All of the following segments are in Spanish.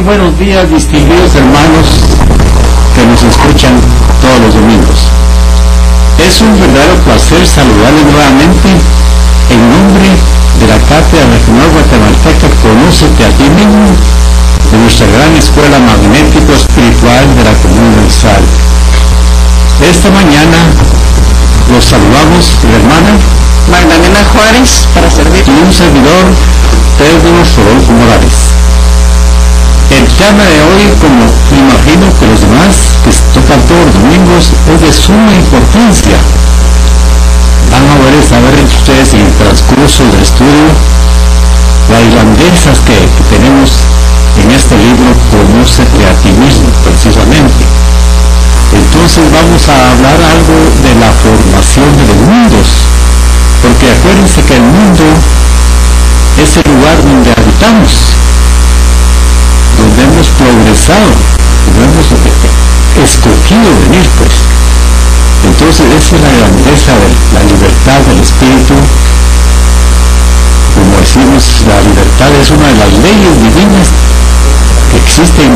buenos días, distinguidos hermanos que nos escuchan todos los domingos. Es un verdadero placer saludarles nuevamente en nombre de la Cátedra Regional Guatemalteca Conócete a ti mismo, de nuestra gran escuela magnético-espiritual de la Comuna de Sal. Esta mañana los saludamos la hermana Magdalena Juárez para servir y un servidor, Pedro Rodolfo Morales. El tema de hoy, como me imagino que los demás que tocan todos los domingos, es de suma importancia. Van a saber ustedes en el transcurso del estudio las grandezas que tenemos en este libro, Conócete a ti mismo, precisamente. Entonces vamos a hablar algo de la formación de los mundos, porque acuérdense que el mundo es el lugar donde habitamos, donde hemos progresado, donde hemos escogido venir, pues. Entonces esa es la grandeza de la libertad del espíritu. Como decimos, la libertad es una de las leyes divinas que existen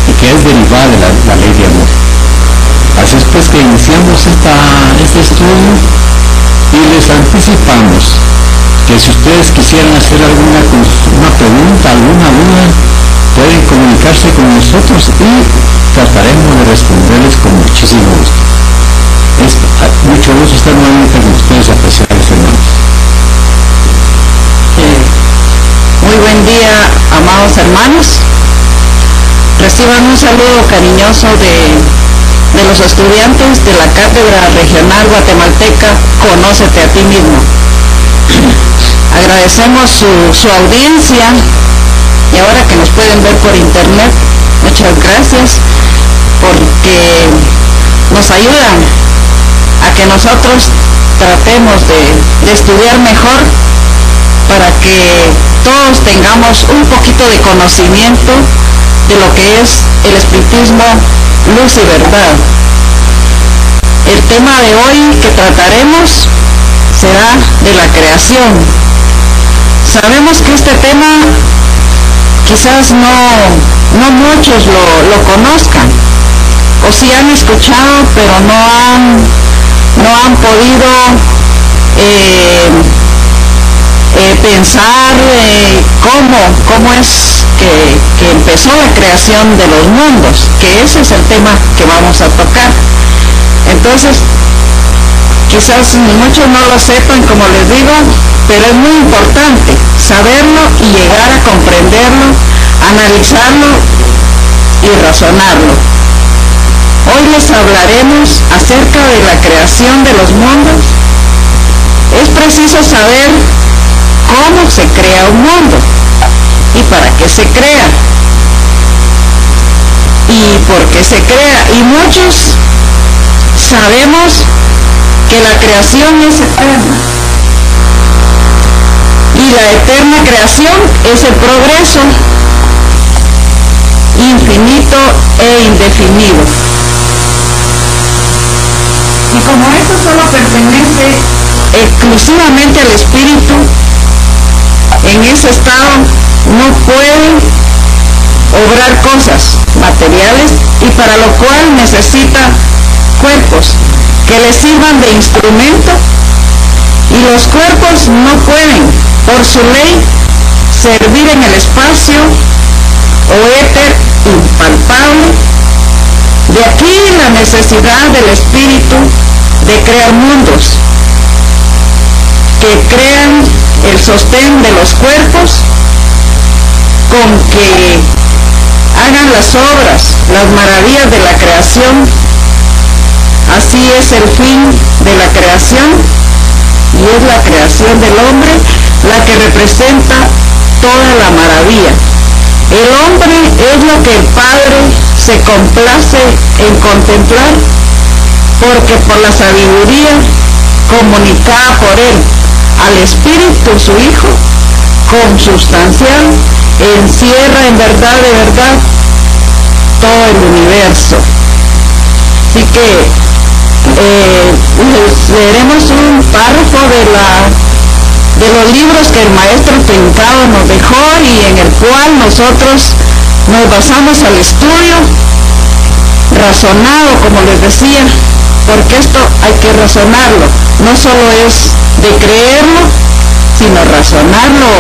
y que es derivada de la ley de amor. Así es pues que iniciamos este estudio y les anticipamos que si ustedes quisieran hacer alguna pregunta, alguna duda, pueden comunicarse con nosotros y trataremos de responderles con muchísimo gusto. Es mucho gusto estar nuevamente con ustedes, apreciados hermanos. Muy buen día, amados hermanos. Reciban un saludo cariñoso de los estudiantes de la Cátedra Regional Guatemalteca Conócete a ti mismo. Agradecemos su audiencia, y ahora que nos pueden ver por internet, muchas gracias, porque nos ayudan a que nosotros tratemos de estudiar mejor, para que todos tengamos un poquito de conocimiento de lo que es el espiritismo, luz y verdad. El tema de hoy que trataremos será de la creación. Sabemos que este tema quizás no muchos lo conozcan, o si han escuchado pero no han podido pensar cómo es que empezó la creación de los mundos, que ese es el tema que vamos a tocar. Entonces, quizás muchos no lo sepan, como les digo, pero es muy importante saberlo y llegar a comprenderlo, analizarlo y razonarlo. Hoy les hablaremos acerca de la creación de los mundos. Es preciso saber cómo se crea un mundo y para qué se crea y por qué se crea. Y muchos sabemos que la creación es eterna, y la eterna creación es el progreso infinito e indefinido. Y como esto solo pertenece exclusivamente al espíritu, en ese estado no puede obrar cosas materiales, y para lo cual necesita cuerpos que le sirvan de instrumento, y los cuerpos no pueden, por su ley, servir en el espacio o éter impalpable. De aquí la necesidad del espíritu de crear mundos que crean el sostén de los cuerpos, con que hagan las obras, las maravillas de la creación. Así es el fin de la creación, y es la creación del hombre la que representa toda la maravilla. El hombre es lo que el Padre se complace en contemplar, porque por la sabiduría comunicada por él al Espíritu, su Hijo, consubstancial, encierra en verdad de verdad todo el universo. Así que les leeremos un párrafo de los libros que el maestro Trincado nos dejó, y en el cual nosotros nos basamos al estudio razonado, como les decía, porque esto hay que razonarlo, no solo es de creerlo, sino razonarlo,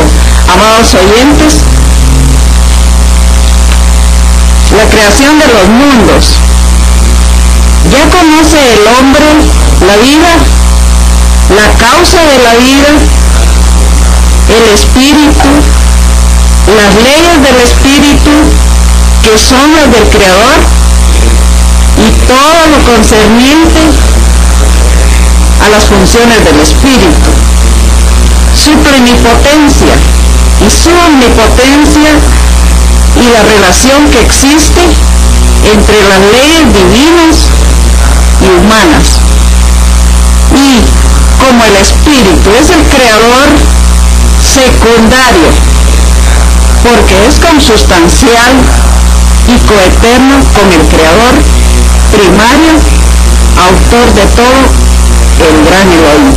amados oyentes. La creación de los mundos. Ya conoce el hombre la vida, la causa de la vida, el espíritu, las leyes del espíritu, que son las del Creador, y todo lo concerniente a las funciones del espíritu, su plenipotencia y su omnipotencia, y la relación que existe entre las leyes divinas y humanas. Y como el espíritu es el creador secundario, porque es consustancial y coeterno con el creador primario, autor de todo, el gran Elohim.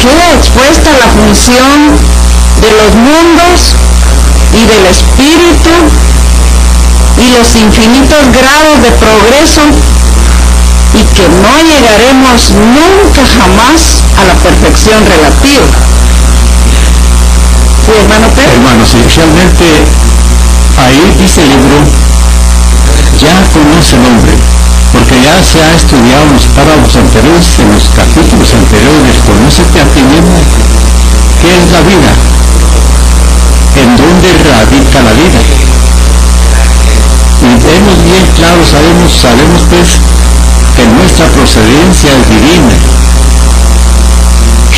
Queda expuesta la función de los mundos y del espíritu y los infinitos grados de progreso, y que no llegaremos nunca jamás a la perfección relativa. ¿Sí, hermano Pedro? Hermano, sí, realmente ahí dice el libro, ya conoce el hombre, porque ya se ha estudiado en los párrafos anteriores, en los capítulos anteriores, conócete a ti mismo, ¿qué es la vida? ¿En dónde radica la vida? Y vemos bien claro, sabemos pues que nuestra procedencia es divina.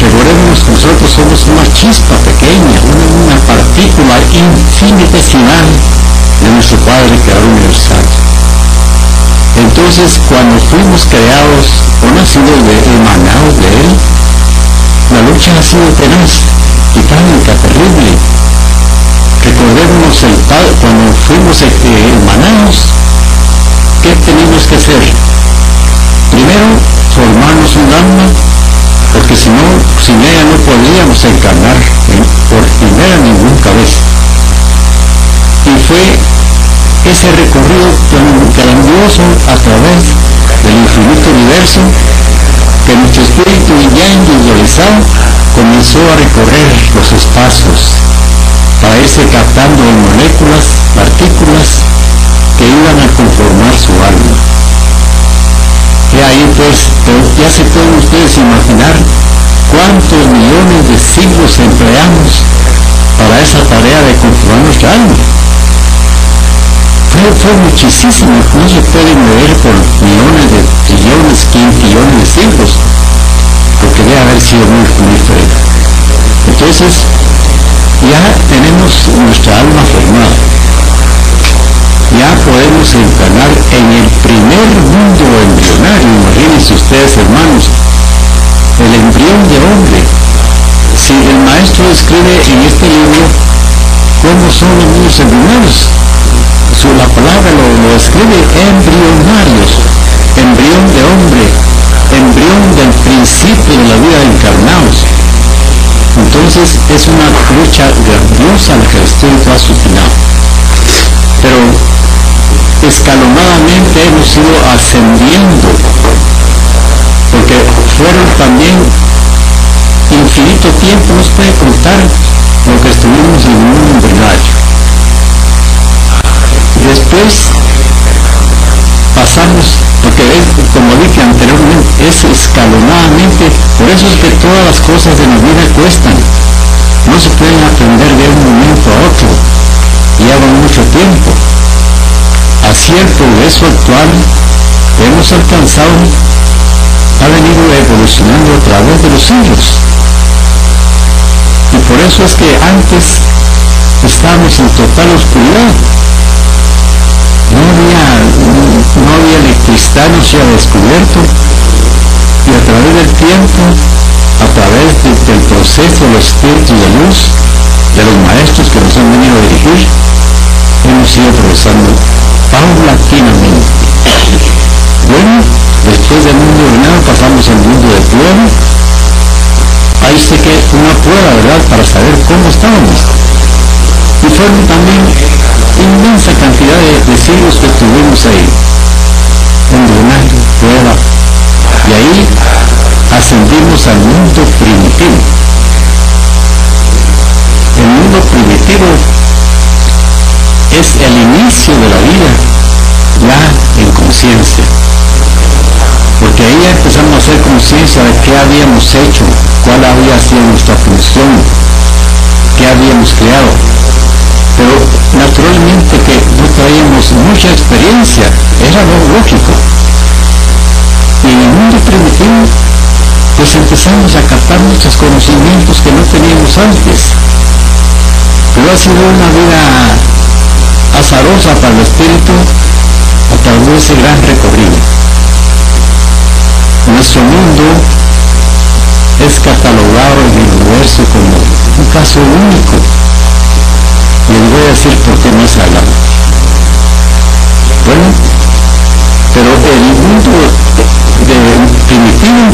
Recordemos que nosotros somos una chispa pequeña, una partícula infinitesimal de nuestro Padre Creador universal. Entonces, cuando fuimos creados o nacidos emanados de Él, la lucha ha sido tenaz, titánica, terrible. Recordemos cuando fuimos emanados, ¿qué tenemos que hacer? Primero, formarnos un alma, porque si no, sin ella no podríamos encarnar por primera ninguna vez. Y fue ese recorrido tan grandioso a través del infinito universo que nuestro espíritu ya individualizado comenzó a recorrer los espacios para irse captando en moléculas, partículas que iban a conformar su alma. Y ahí pues ya se pueden ustedes imaginar cuántos millones de siglos empleamos para esa tarea de conformar nuestra alma. Fue muchísimo, no se puede medir por millones de trillones, quintillones de siglos, porque debe haber sido muy diferente. Entonces, ya tenemos nuestra alma formada, ya podemos encarnar en el primer mundo embrionario. Imagínense ustedes, hermanos, el embrión de hombre. Si el maestro escribe en este libro cómo son los mundos embrionarios, la palabra lo escribe embrionarios, embrión de hombre, embrión del principio de la vida de encarnados. Entonces es una lucha grandiosa la que el Espíritu ha suscitado. Pero escalonadamente hemos ido ascendiendo, porque fueron también infinito tiempo, no se puede contar lo que estuvimos en el mundo embrionario. Después pasamos, porque como dije anteriormente, es escalonadamente, por eso es que todas las cosas de la vida cuestan, no se pueden aprender de un momento a otro, llevan mucho tiempo. Así el progreso actual que hemos alcanzado ha venido evolucionando a través de los siglos, y por eso es que antes estábamos en total oscuridad. No había electricidad, no se había descubierto, y a través del tiempo, a través del proceso de los espíritus de luz, de los maestros que nos han venido a dirigir, hemos ido progresando paulatinamente. Bueno, después del mundo ordenado pasamos al mundo de prueba. Ahí sé que una prueba, ¿verdad?, para saber cómo estábamos. Y fueron también al mundo primitivo. El mundo primitivo es el inicio de la vida ya en conciencia, porque ahí ya empezamos a hacer conciencia de qué habíamos hecho, cuál había sido nuestra función, qué habíamos creado, pero naturalmente que no traíamos mucha experiencia, era lo lógico. Y en el mundo primitivo pues empezamos a captar muchos conocimientos que no teníamos antes, pero ha sido una vida azarosa para el espíritu a través de ese gran recorrido. Nuestro mundo es catalogado en el universo como un caso único, y les voy a decir por qué más adelante. Bueno, pero el mundo primitivo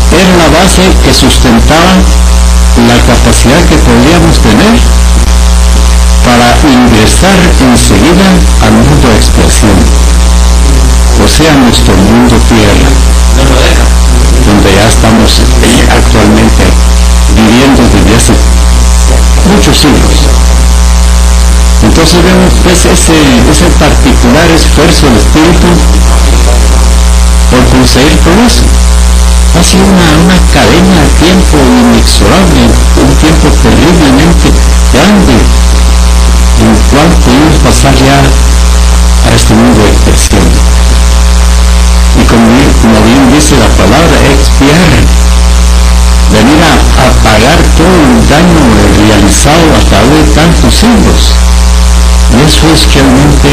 era la base que sustentaba la capacidad que podíamos tener para ingresar enseguida al mundo de expiación, o sea, nuestro mundo tierra, donde ya estamos actualmente viviendo desde hace muchos siglos. Entonces vemos pues ese particular esfuerzo del espíritu por conseguir todo eso. Ha sido una cadena de tiempo inexorable, un tiempo terriblemente grande, en el cual pudimos pasar ya a este mundo de expiación. Y como bien dice la palabra, expiar, venir a pagar todo el daño realizado a través de tantos siglos. Y eso es realmente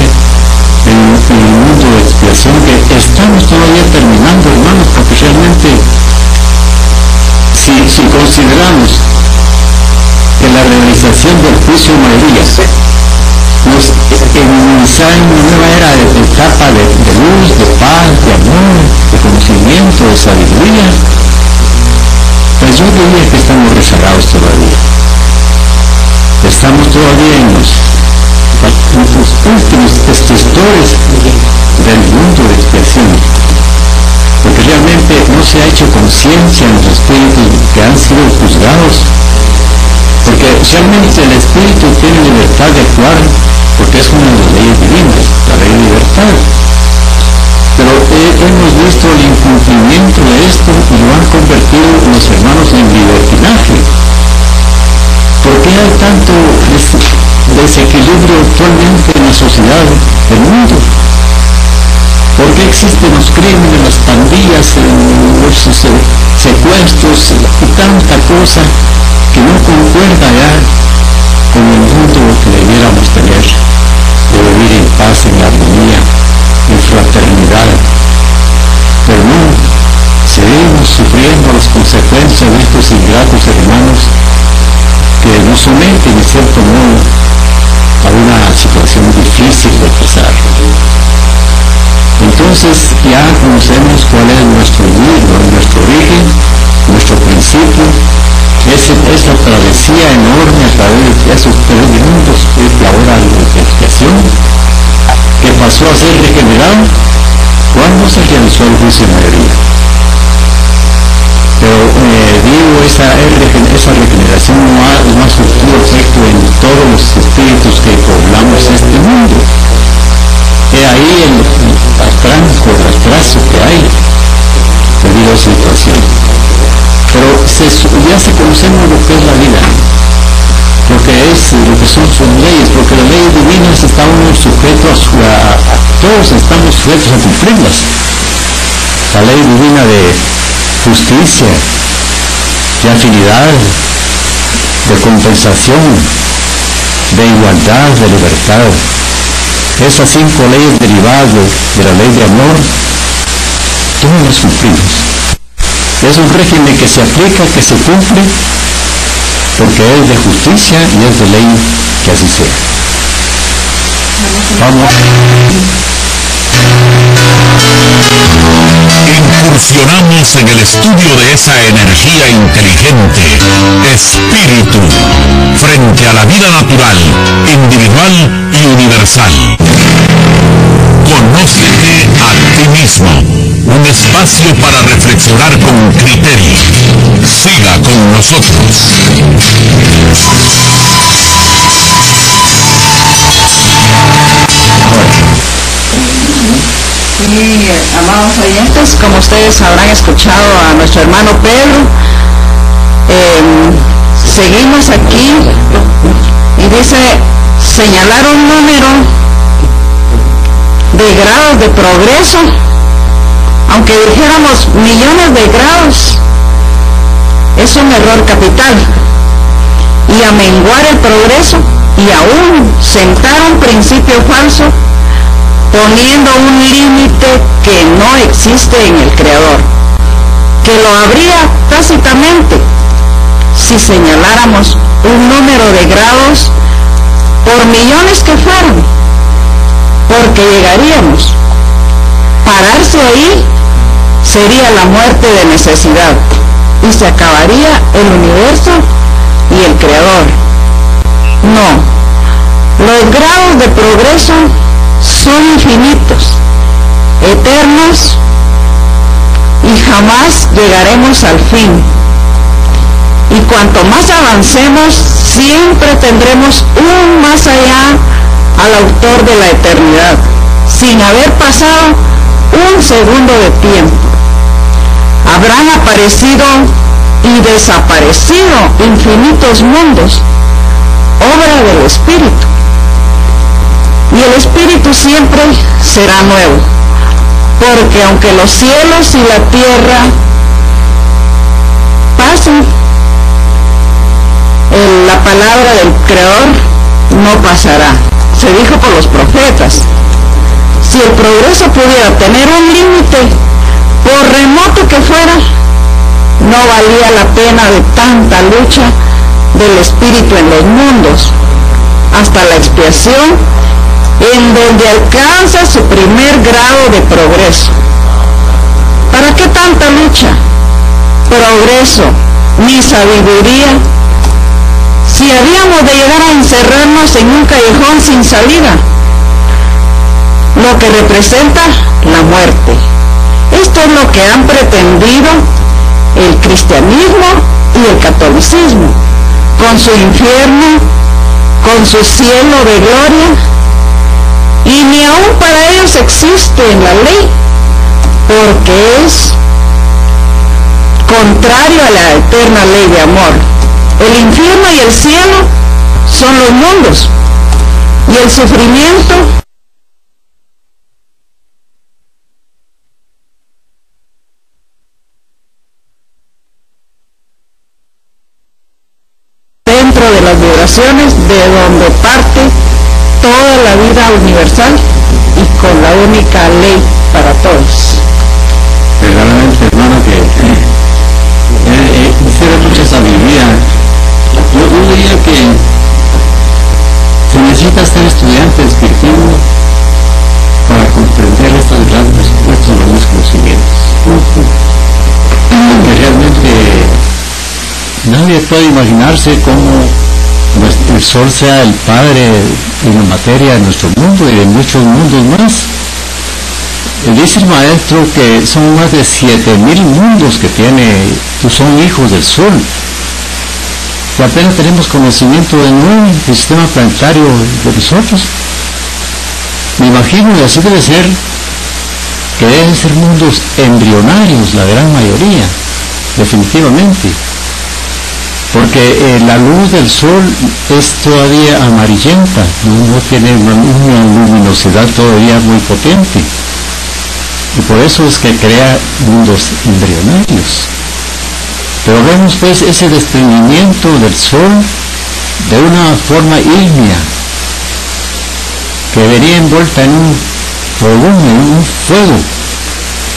en el mundo de expiación que estamos todavía terminando, hermanos, porque realmente si consideramos que la realización del juicio de mayoría nos iniciar en una nueva era de etapa de luz, de paz, de amor, de conocimiento, de sabiduría, pues yo diría que estamos rezagados todavía. Estamos todavía en los últimos extintores del mundo de expiación, porque realmente no se ha hecho conciencia en los espíritus que han sido juzgados, porque realmente el espíritu tiene libertad de actuar, porque es una de las leyes divinas, la ley de libertad, pero hemos visto el incumplimiento de esto y lo han convertido los hermanos en libertinaje. ¿Por qué hay tanto desequilibrio actualmente en la sociedad del mundo? ¿Por qué existen los crímenes, las pandillas, los secuestros y tanta cosa que no concuerda ya con el mundo que debiéramos tener, de vivir en paz, en armonía, en fraternidad? Pero no, seguimos sufriendo las consecuencias de estos ingratos hermanos que nos someten, en cierto modo, a una situación difícil de pasar. Entonces ya conocemos cuál es nuestro origen, nuestro principio, esa travesía enorme a través de esos 3 mundos, que es la hora de la expiación, que pasó a ser regenerado cuando se realizó el juicio de mayoría. Pero digo, esa regeneración no ha surtido efecto en todos los espíritus que poblamos este mundo. He ahí el atraso que hay debido a esa situación. Pero ya se conocemos lo que es la vida, lo que son sus leyes, porque las leyes divinas estamos sujetos todos estamos sujetos a cumplirlas. La ley divina de justicia, de afinidad, de compensación, de igualdad, de libertad. Esas 5 leyes derivadas de la ley de amor, todas las cumplimos. Es un régimen que se aplica, que se cumple, porque es de justicia y es de ley que así sea. Vamos. Incursionamos en el estudio de esa energía inteligente, espíritu, frente a la vida natural, individual y universal. Conócete a ti mismo. Un espacio para reflexionar con criterio. Siga con nosotros. Sí, amados oyentes, como ustedes habrán escuchado a nuestro hermano Pedro, seguimos aquí y dice señalar un número de grados de progreso, aunque dijéramos millones de grados, es un error capital, y amenguar el progreso y aún sentar un principio falso poniendo un límite que no existe en el Creador, que lo habría tácitamente si señaláramos un número de grados por millones que fueran, porque llegaríamos. Pararse ahí sería la muerte de necesidad y se acabaría el universo y el Creador. No, los grados de progreso son infinitos, eternos, y jamás llegaremos al fin. Y cuanto más avancemos, siempre tendremos un más allá al autor de la eternidad, sin haber pasado un segundo de tiempo. Habrán aparecido y desaparecido infinitos mundos, obra del Espíritu. Y el Espíritu siempre será nuevo, porque aunque los cielos y la tierra pasen, la palabra del Creador no pasará. Se dijo por los profetas. Si el progreso pudiera tener un límite, por remoto que fuera, no valía la pena de tanta lucha del Espíritu en los mundos, hasta la expiación, en donde alcanza su primer grado de progreso. ¿Para qué tanta lucha, progreso, ni sabiduría, si habíamos de llegar a encerrarnos en un callejón sin salida, lo que representa la muerte? Esto es lo que han pretendido el cristianismo y el catolicismo, con su infierno, con su cielo de gloria, y ni aún para ellos existe en la ley, porque es contrario a la eterna ley de amor. El infierno y el cielo son los mundos, y el sufrimiento dentro de las vibraciones de donde parte toda la vida universal y con la única ley para todos. Verdaderamente, hermano, que hiciera mucha sabiduría. Yo diría que se necesita ser estudiante espiritual para comprender estos grandes conocimientos. Porque realmente nadie puede imaginarse cómo el Sol sea el padre en la materia de nuestro mundo y de muchos mundos más. Dice el maestro que son más de 7,000 mundos que son hijos del Sol. Y apenas tenemos conocimiento de un sistema planetario de nosotros. Me imagino, y así debe ser, que deben ser mundos embrionarios, la gran mayoría, definitivamente. Porque la luz del Sol es todavía amarillenta, no tiene una luminosidad todavía muy potente. Y por eso es que crea mundos embrionarios. Pero vemos pues ese desprendimiento del Sol de una forma ígnea, que venía envuelta en un volumen, en un fuego,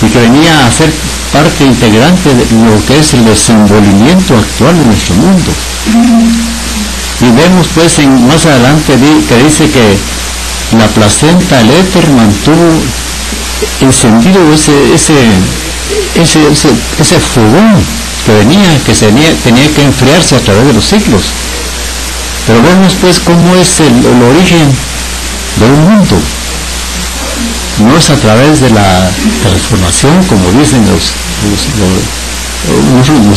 y que venía a ser parte integrante de lo que es el desenvolvimiento actual de nuestro mundo. Y vemos pues más adelante que dice que la placenta, el éter, mantuvo encendido ese fogón que tenía que enfriarse a través de los siglos. Pero vemos pues cómo es el origen de un mundo. no es a través de la transformación, como dicen los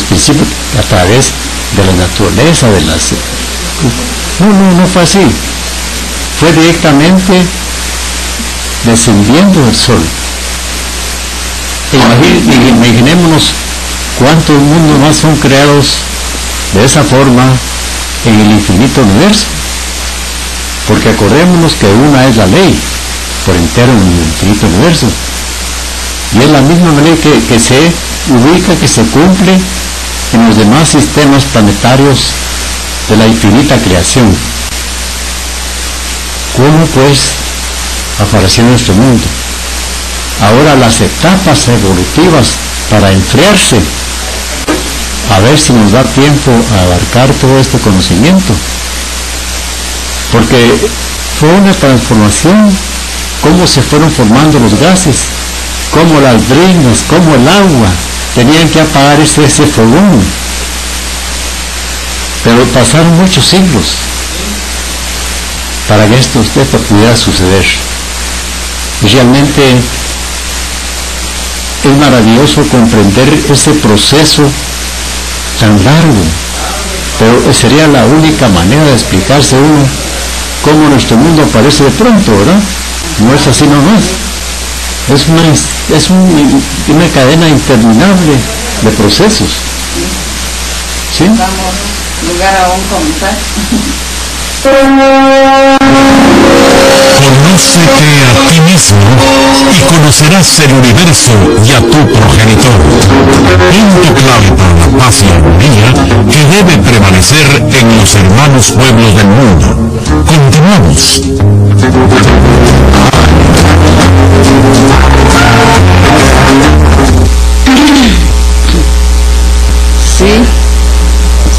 principios, a través de la naturaleza, de las... No fue así. Fue directamente descendiendo del sol. Imaginémonos cuántos mundos más son creados de esa forma en el infinito universo. Porque acordémonos que una es la ley por entero en el infinito universo. Y es la misma ley que se ubica, que se cumple en los demás sistemas planetarios de la infinita creación. ¿Cómo pues apareció nuestro mundo? Ahora las etapas evolutivas para enfriarse, a ver si nos da tiempo a abarcar todo este conocimiento. Porque fue una transformación, cómo se fueron formando los gases, cómo las brisnas, cómo el agua, tenían que apagar ese fogón. Pero pasaron muchos siglos para que esto pudiera suceder. Y realmente es maravilloso comprender ese proceso tan largo, pero sería la única manera de explicarse uno cómo nuestro mundo aparece de pronto, ¿verdad? No es así nomás. Es una cadena interminable de procesos. ¿Sí? Damos lugar a un comentario. Conócete a ti mismo y conocerás el universo y a tu progenitor. Punto clave para la paz y armonía que debe prevalecer en los hermanos pueblos del mundo. Continuamos.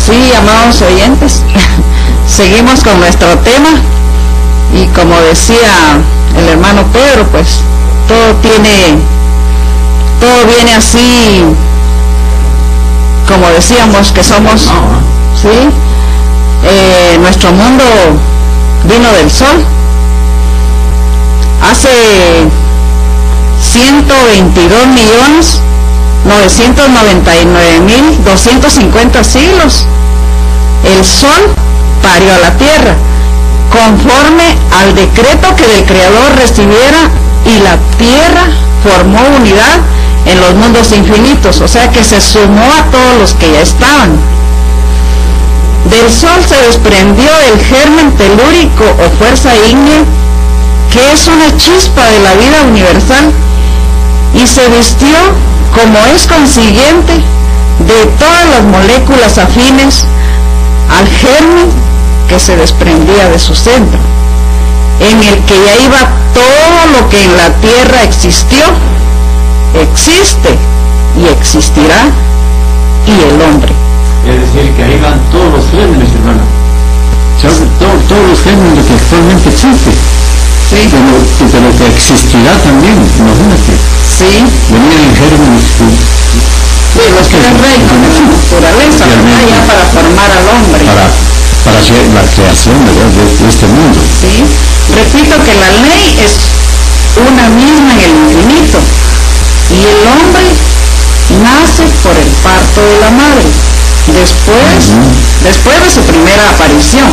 Sí, amados oyentes, seguimos con nuestro tema y como decía el hermano Pedro, pues todo viene así, como decíamos que somos, ¿sí? Nuestro mundo vino del sol hace 122.999.250 siglos. El sol parió a la tierra conforme al decreto que del Creador recibiera, y la tierra formó unidad en los mundos infinitos, o sea que se sumó a todos los que ya estaban. Del sol se desprendió el germen telúrico o fuerza ígnea, que es una chispa de la vida universal, y se vistió, como es consiguiente, de todas las moléculas afines al germen que se desprendía de su centro, en el que ya iba todo lo que en la tierra existió, existe y existirá, y el hombre. Es decir, que ahí van todos los gérmenes, hermano. Todos los gérmenes que actualmente existe. Sí. De lo que existirá también, imagínate. Sí. Venían gérmenes de los tres reinos de la naturaleza, ya para formar al hombre. Para hacer la creación de este mundo. Sí. Repito que la ley es una misma en el infinito, y el hombre nace por el parto de la madre, después de su primera aparición.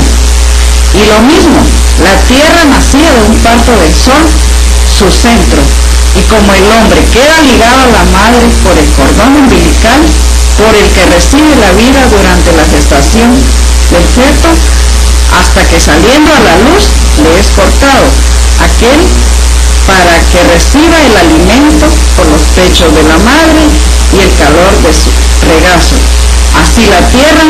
Y lo mismo, la tierra nacía de un parto del sol, su centro, y como el hombre queda ligado a la madre por el cordón umbilical, por el que recibe la vida durante la gestación del feto, hasta que saliendo a la luz le es cortado aquel para que reciba el alimento por los pechos de la madre y el calor de su regazo. Así la tierra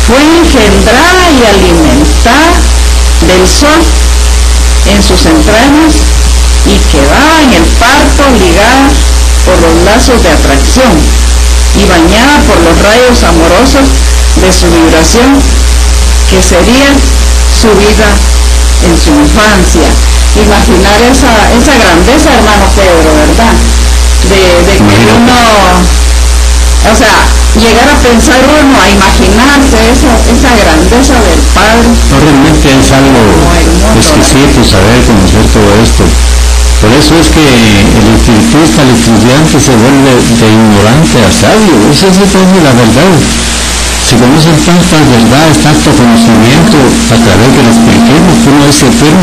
fue engendrada y alimentada del sol en sus entrañas, y quedaba en el parto ligada por los lazos de atracción y bañada por los rayos amorosos de su vibración, que sería su vida en su infancia. Imaginar esa grandeza, hermano Pedro, ¿verdad? De que uno, o sea, llegar a pensar uno, a imaginarse esa grandeza del Padre. No, realmente es algo exquisito saber, conocer todo esto. Por eso es que el espiritista, el estudiante se vuelve de ignorante a sabio. Esa es la verdad. Se conocen tantas verdades, tanto conocimiento a través del espiritismo, que uno dice, pero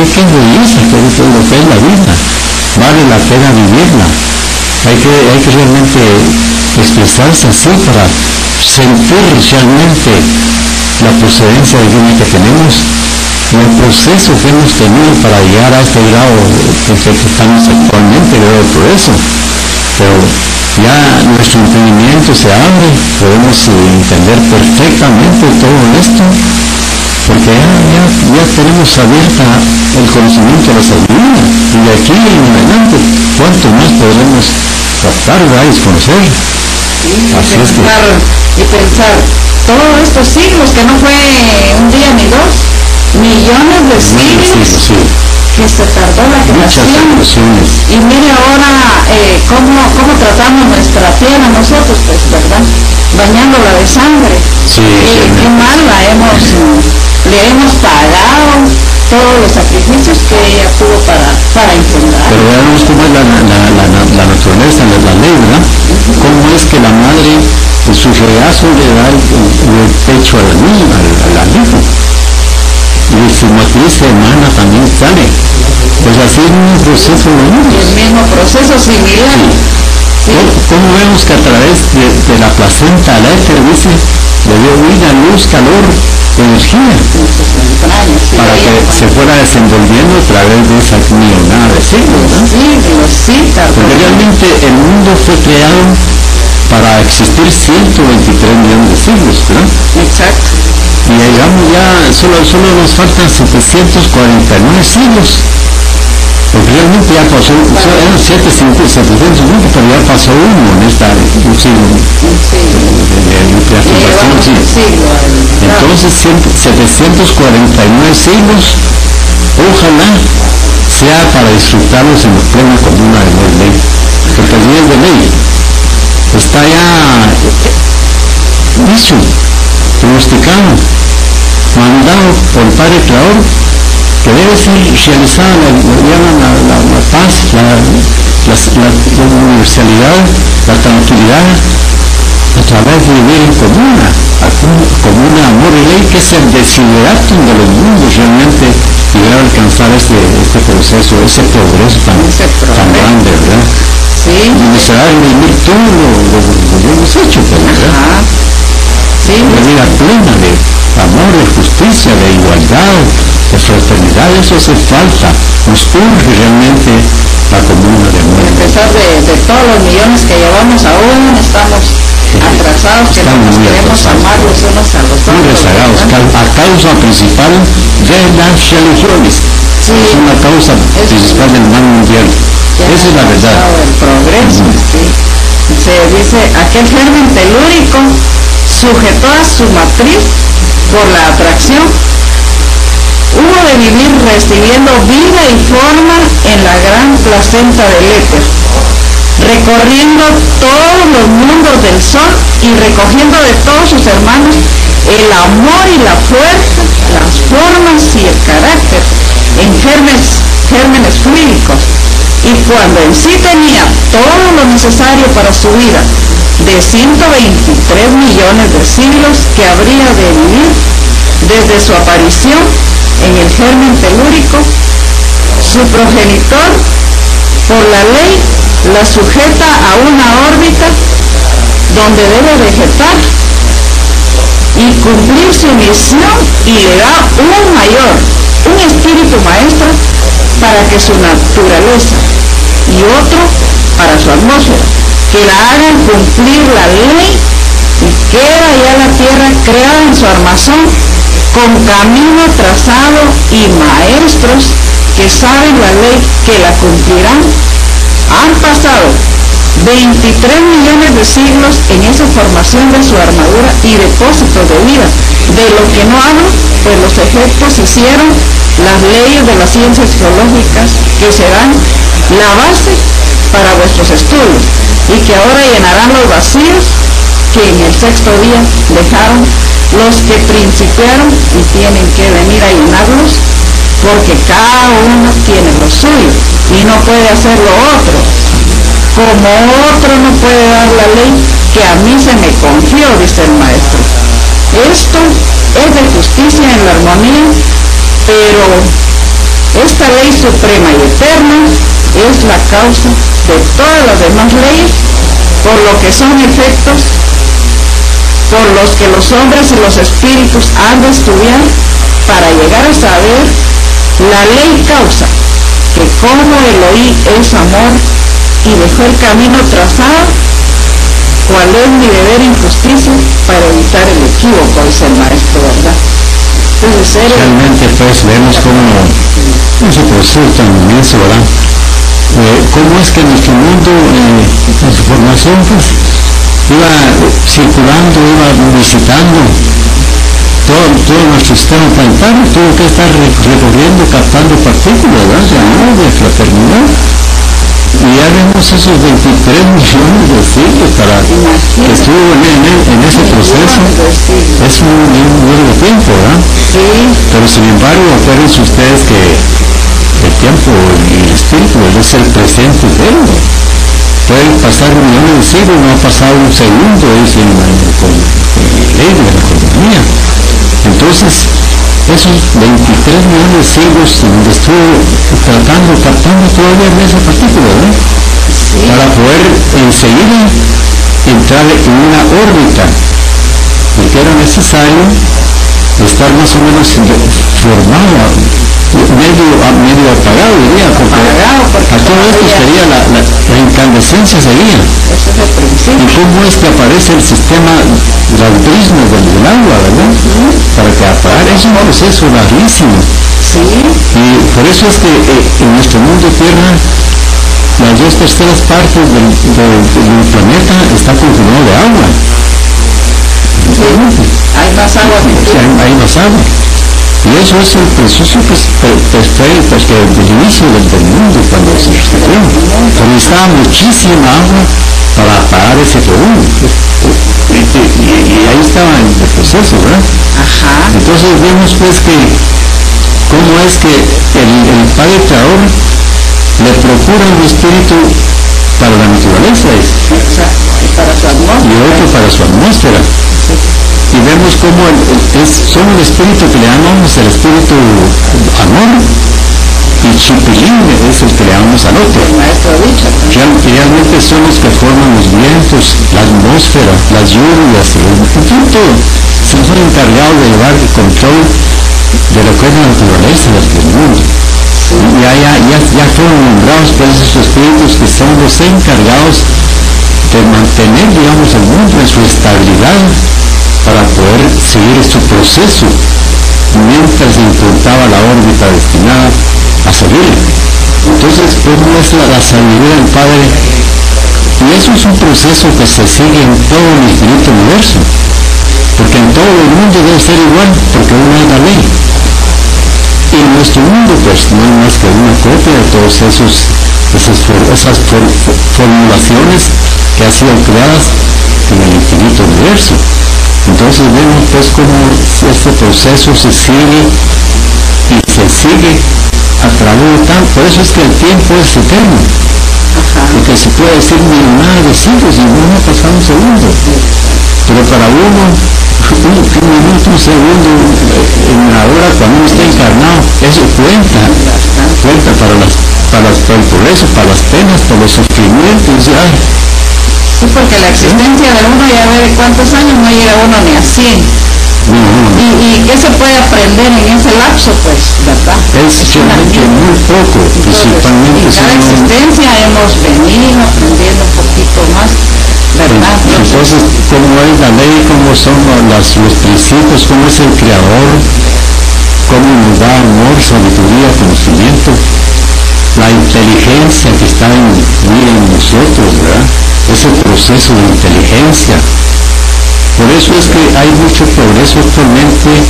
qué belleza, que es lo que es la vida. Vale la pena vivirla. Hay que realmente expresarse así para sentir realmente la procedencia divina que tenemos y el proceso que hemos tenido para llegar a este grado en que estamos actualmente, el grado de progreso. Pero ya nuestro entendimiento se abre, podemos entender perfectamente todo esto, porque ya tenemos abierta el conocimiento de la sabiduría, y de aquí en adelante, ¿cuánto más podremos captar y conocer? Así es y pensar, todos estos siglos, que no fue un día ni dos, millones de siglos, que se tardó la creación. Y mire ahora cómo tratamos nuestra tierra nosotros, pues, ¿verdad? Bañándola de sangre. Qué mal le hemos pagado todos los sacrificios que ella tuvo para enfrentar. Pero veamos cómo es la naturaleza, la ley, ¿verdad? Cómo es que la madre en su regazo le da el pecho al niño, al hijo. Y su matriz emana también sale. Pues así es un proceso de luz. El mismo proceso similar. Sí. ¿Cómo vemos que a través de la placenta al éter, dice, le dio vida, luz, calor, energía, para que se fuera desenvolviendo a través de esa millonada de siglos, ¿no? Porque realmente el mundo fue creado para existir 123 millones de siglos, ¿verdad? Exacto. Y llegamos ya, solo nos faltan 749 siglos. Porque realmente ya pasó, eran 700, pero ya pasó uno en un siglo de preafirmación. Entonces 749 siglos, ojalá sea para disfrutarlos en la plena comuna de la ley. Porque el día de ley está ya dicho, pronosticado, mandado por el Padre Creador, que debe ser realizada la paz, la universalidad, la tranquilidad, a través de vivir en comuna, amor y ley, que es el desideratum de los mundos realmente, llegar a alcanzar este proceso, ese progreso tan grande, ¿verdad? Sí. Y desear vivir todo lo que hemos hecho, ¿verdad? Sí. Una vida plena de amor, de justicia, de igualdad, de fraternidad. Eso hace falta, nos urge realmente la comuna de amor. A pesar de todos los millones que llevamos aún, estamos atrasados, que no nos queremos amar los unos a los otros. Muy rezagados, a causa principal de las religiones. Sí. Es una causa principal del mal mundial. Esa es la verdad. El progreso, sí. Se dice, aquel germen telúrico sujetó a su matriz por la atracción, hubo de vivir recibiendo vida y forma en la gran placenta del éter, recorriendo todos los mundos del sol y recogiendo de todos sus hermanos el amor y la fuerza, las formas y el carácter en gérmenes fluídicos. Y cuando en sí tenía todo lo necesario para su vida, de 123 millones de siglos que habría de vivir desde su aparición en el germen telúrico, su progenitor, por la ley, la sujeta a una órbita donde debe vegetar y cumplir su misión, y le da un espíritu maestro para que su naturaleza y otro para su atmósfera, que la hagan cumplir la ley, y queda ya la tierra creada en su armazón con camino trazado y maestros que saben la ley que la cumplirán. Han pasado 23 millones de siglos en esa formación de su armadura y depósito de vida. De lo que no hablo, pues los efectos hicieron las leyes de las ciencias geológicas, que serán la base para vuestros estudios y que ahora llenarán los vacíos que en el sexto día dejaron los que principiaron y tienen que venir a llenarlos porque cada uno tiene lo suyo y no puede hacer lo otro, como otro no puede dar la ley que a mí se me confió, dice el maestro. Esto es de justicia en la armonía, pero esta ley suprema y eterna es la causa de todas las demás leyes, por lo que son efectos por los que los hombres y los espíritus han de estudiar para llegar a saber la ley causa, que como Elohí es amor y dejó el camino trazado, cuál es mi deber en justicia para evitar el equívoco, dice el maestro, ¿verdad? Entonces, realmente pues vemos cómo ese proceso tan inmenso, ¿verdad? Cómo es que nuestro mundo en su formación pues iba circulando, iba visitando todo nuestro sistema planetario, tuvo que estar recorriendo, captando partículas, ¿verdad? De amor, de fraternidad. Y ya vemos esos 23 millones de siglos para que estuvo en ese proceso. Es un largo tiempo, ¿verdad? Sí. Pero sin embargo, acuérdense ustedes que el tiempo y el espíritu es el presente eterno. Pueden pasar millones de siglos, no ha pasado un segundo, es en la ley de la economía. Entonces, esos 23 millones de siglos donde estuvo captando todavía en esa partícula, ¿no? Sí. Para poder enseguida entrar en una órbita, porque era necesario estar más o menos formado, medio apagado, diría, porque a todo esto sería la incandescencia sería. Ese es el principio. ¿Y cómo es que aparece el sistema bautismo del agua, verdad? Para que apagar, es un proceso larguísimo. Sí. Y por eso es que en nuestro mundo Tierra, las 2/3 partes del planeta está conformado de agua. Sí. Hay más agua que hay más agua. Y eso es el proceso que fue desde el inicio del mundo, cuando se creó. Pero necesitaba muchísima agua para apagar ese fuego. Y ahí estaba el proceso, ¿verdad? Ajá. Entonces vemos pues que cómo es que el Padre Creador le procura un espíritu para la naturaleza Para su atmósfera. y otro para su atmósfera. Y vemos cómo son el espíritu que le llamamos el espíritu amor, y Chipilín es el que le llamamos al otro. El maestro ha dicho. Realmente son los que forman los vientos, la atmósfera, las lluvias, todo. Son encargados de llevar el control de lo que es la naturaleza del mundo. Y ya fueron nombrados por esos espíritus que son los encargados de mantener, digamos, el mundo en su estabilidad para poder seguir su proceso mientras se encontraba la órbita destinada a seguir. Entonces, ¿cómo es la sabiduría del Padre? Y eso es un proceso que se sigue en todo el infinito universo, porque en todo el mundo debe ser igual, porque una es la ley. Y en nuestro mundo, pues, no hay más que una copia de todas esas formulaciones que han sido creadas en el infinito universo. Entonces vemos pues cómo este proceso se sigue y se sigue a través de tanto. Por eso es que el tiempo es eterno. Porque se puede decir millonadas de siglos y no ha pasado un segundo. Pero para uno, un minuto, un segundo, en la hora cuando uno está encarnado, eso cuenta para el progreso, para las penas, para los sufrimientos. Sí, porque la existencia de uno ya ve cuántos años no llega uno ni a 100. ¿Y qué se puede aprender en ese lapso, pues, verdad? Es muy poco, principalmente. En cada existencia hemos venido aprendiendo un poquito más, ¿verdad? Entonces, ¿cómo es la ley? ¿Cómo son los principios? ¿Cómo es el Creador? ¿Cómo nos da amor, sabiduría, conocimiento? La inteligencia que está en nosotros, ¿verdad? Ese proceso de inteligencia. Por eso es que hay mucho progreso actualmente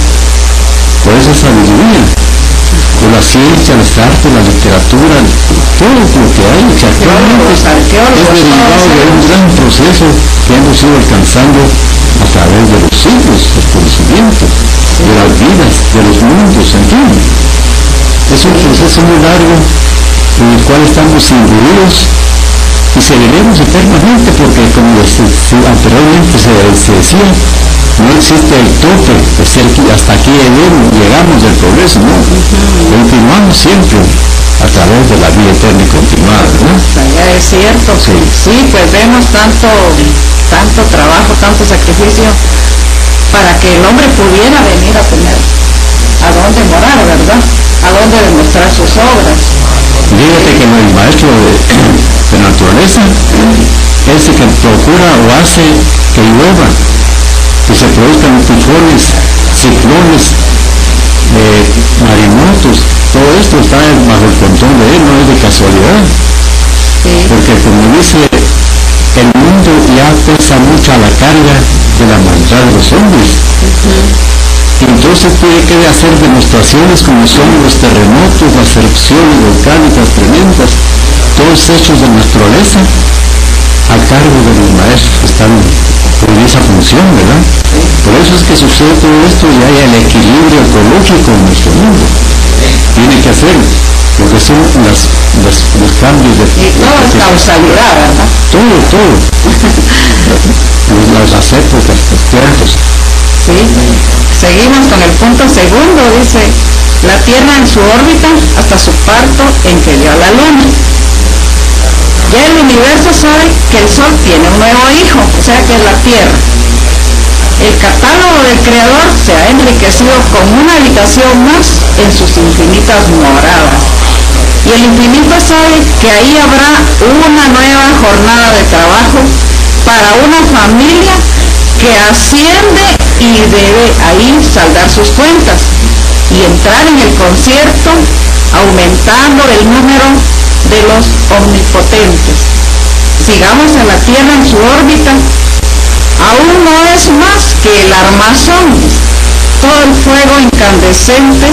por esa sabiduría, por la ciencia, las artes, la literatura, todo lo que hay actualmente es derivado de un gran proceso que hemos ido alcanzando a través de los siglos, los conocimientos, de las vidas, de los mundos, en fin. Es un proceso muy largo en el cual estamos imbuidos y seguiremos eternamente, porque como anteriormente se decía, no existe el tope, es decir, hasta aquí llegamos del progreso, ¿no? Continuamos siempre a través de la vida eterna y continuada, ¿no? Es cierto, sí, pues vemos tanto trabajo, tanto sacrificio para que el hombre pudiera venir a tener a dónde morar, ¿verdad? A dónde demostrar sus obras. Fíjate que el maestro de naturaleza es el que procura o hace que llueva, que se produzcan tifones, ciclones, maremotos. Todo esto está bajo el control de él, no es de casualidad. Porque como dice, el mundo ya pesa mucha la carga de la maldad de los hombres. Entonces tiene que hacer demostraciones como son los terremotos, las erupciones volcánicas tremendas, todos hechos de naturaleza, a cargo de los maestros que están en esa función, ¿verdad? Por eso es que sucede todo esto y hay el equilibrio ecológico en nuestro mundo. Tiene que hacer lo que son los cambios de... Y todo es causalidad, ¿verdad? Todo. Las épocas, los tiempos. Sí. Seguimos con el punto segundo, dice, la Tierra en su órbita hasta su parto en que dio a la Luna. Ya el universo sabe que el Sol tiene un nuevo hijo, o sea que es la Tierra. El catálogo del Creador se ha enriquecido con una habitación más en sus infinitas moradas. Y el infinito sabe que ahí habrá una nueva jornada de trabajo para una familia que asciende y debe ahí saldar sus cuentas y entrar en el concierto aumentando el número de los omnipotentes. Sigamos a la Tierra en su órbita, aún no es más que el armazón, todo el fuego incandescente,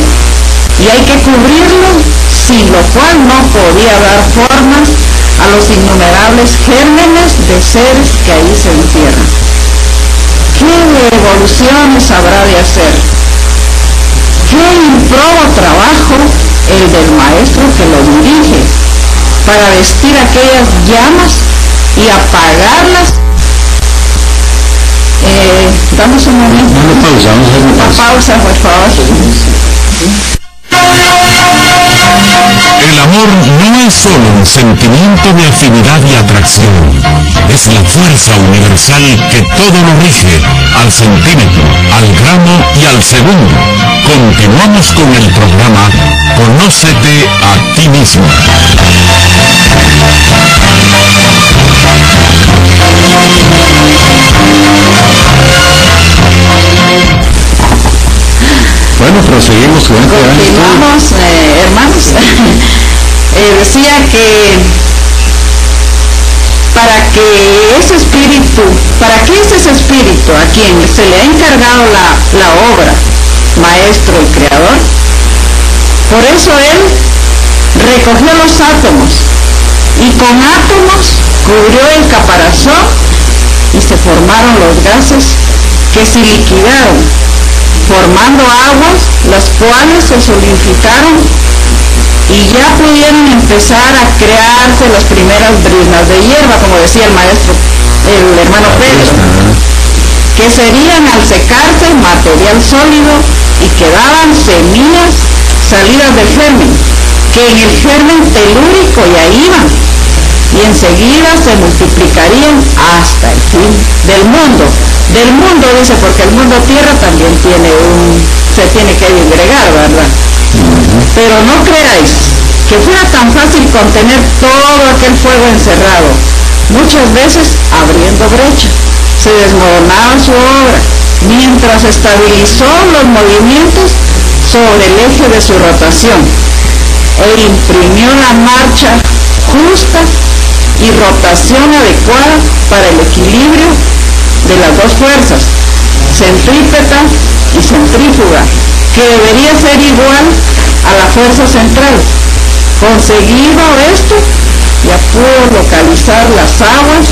y hay que cubrirlo, sin lo cual no podía dar formas a los innumerables gérmenes de seres que ahí se encierran. ¿Qué evoluciones habrá de hacer? ¿Qué improbo trabajo el del maestro que lo dirige para vestir aquellas llamas y apagarlas? Damos un momento. Una pausa, por favor. El amor no es solo un sentimiento de afinidad y atracción, es la fuerza universal que todo lo rige, al centímetro, al gramo y al segundo. Continuamos con el programa Conócete a ti mismo. Bueno, proseguimos con este año. Continuamos, hermanos. Decía que para que ese espíritu a quien se le ha encargado la obra, maestro y creador, por eso él recogió los átomos y con átomos cubrió el caparazón y se formaron los gases que se liquidaron, formando aguas, las cuales se solidificaron y ya pudieron empezar a crearse las primeras briznas de hierba, como decía el maestro, el hermano Pedro, que serían al secarse material sólido y quedaban semillas salidas del germen, que en el germen telúrico ya iban y enseguida se multiplicarían hasta el fin del mundo. Del mundo, dice, porque el mundo tierra también se tiene que disgregar, ¿verdad? Pero no creáis que fuera tan fácil contener todo aquel fuego encerrado. Muchas veces, abriendo brecha, se desmoronaba su obra, mientras estabilizó los movimientos sobre el eje de su rotación e imprimió la marcha justa y rotación adecuada para el equilibrio de las dos fuerzas, centrípeta y centrífuga, que debería ser igual a la fuerza central. Conseguido esto, ya pudo localizar las aguas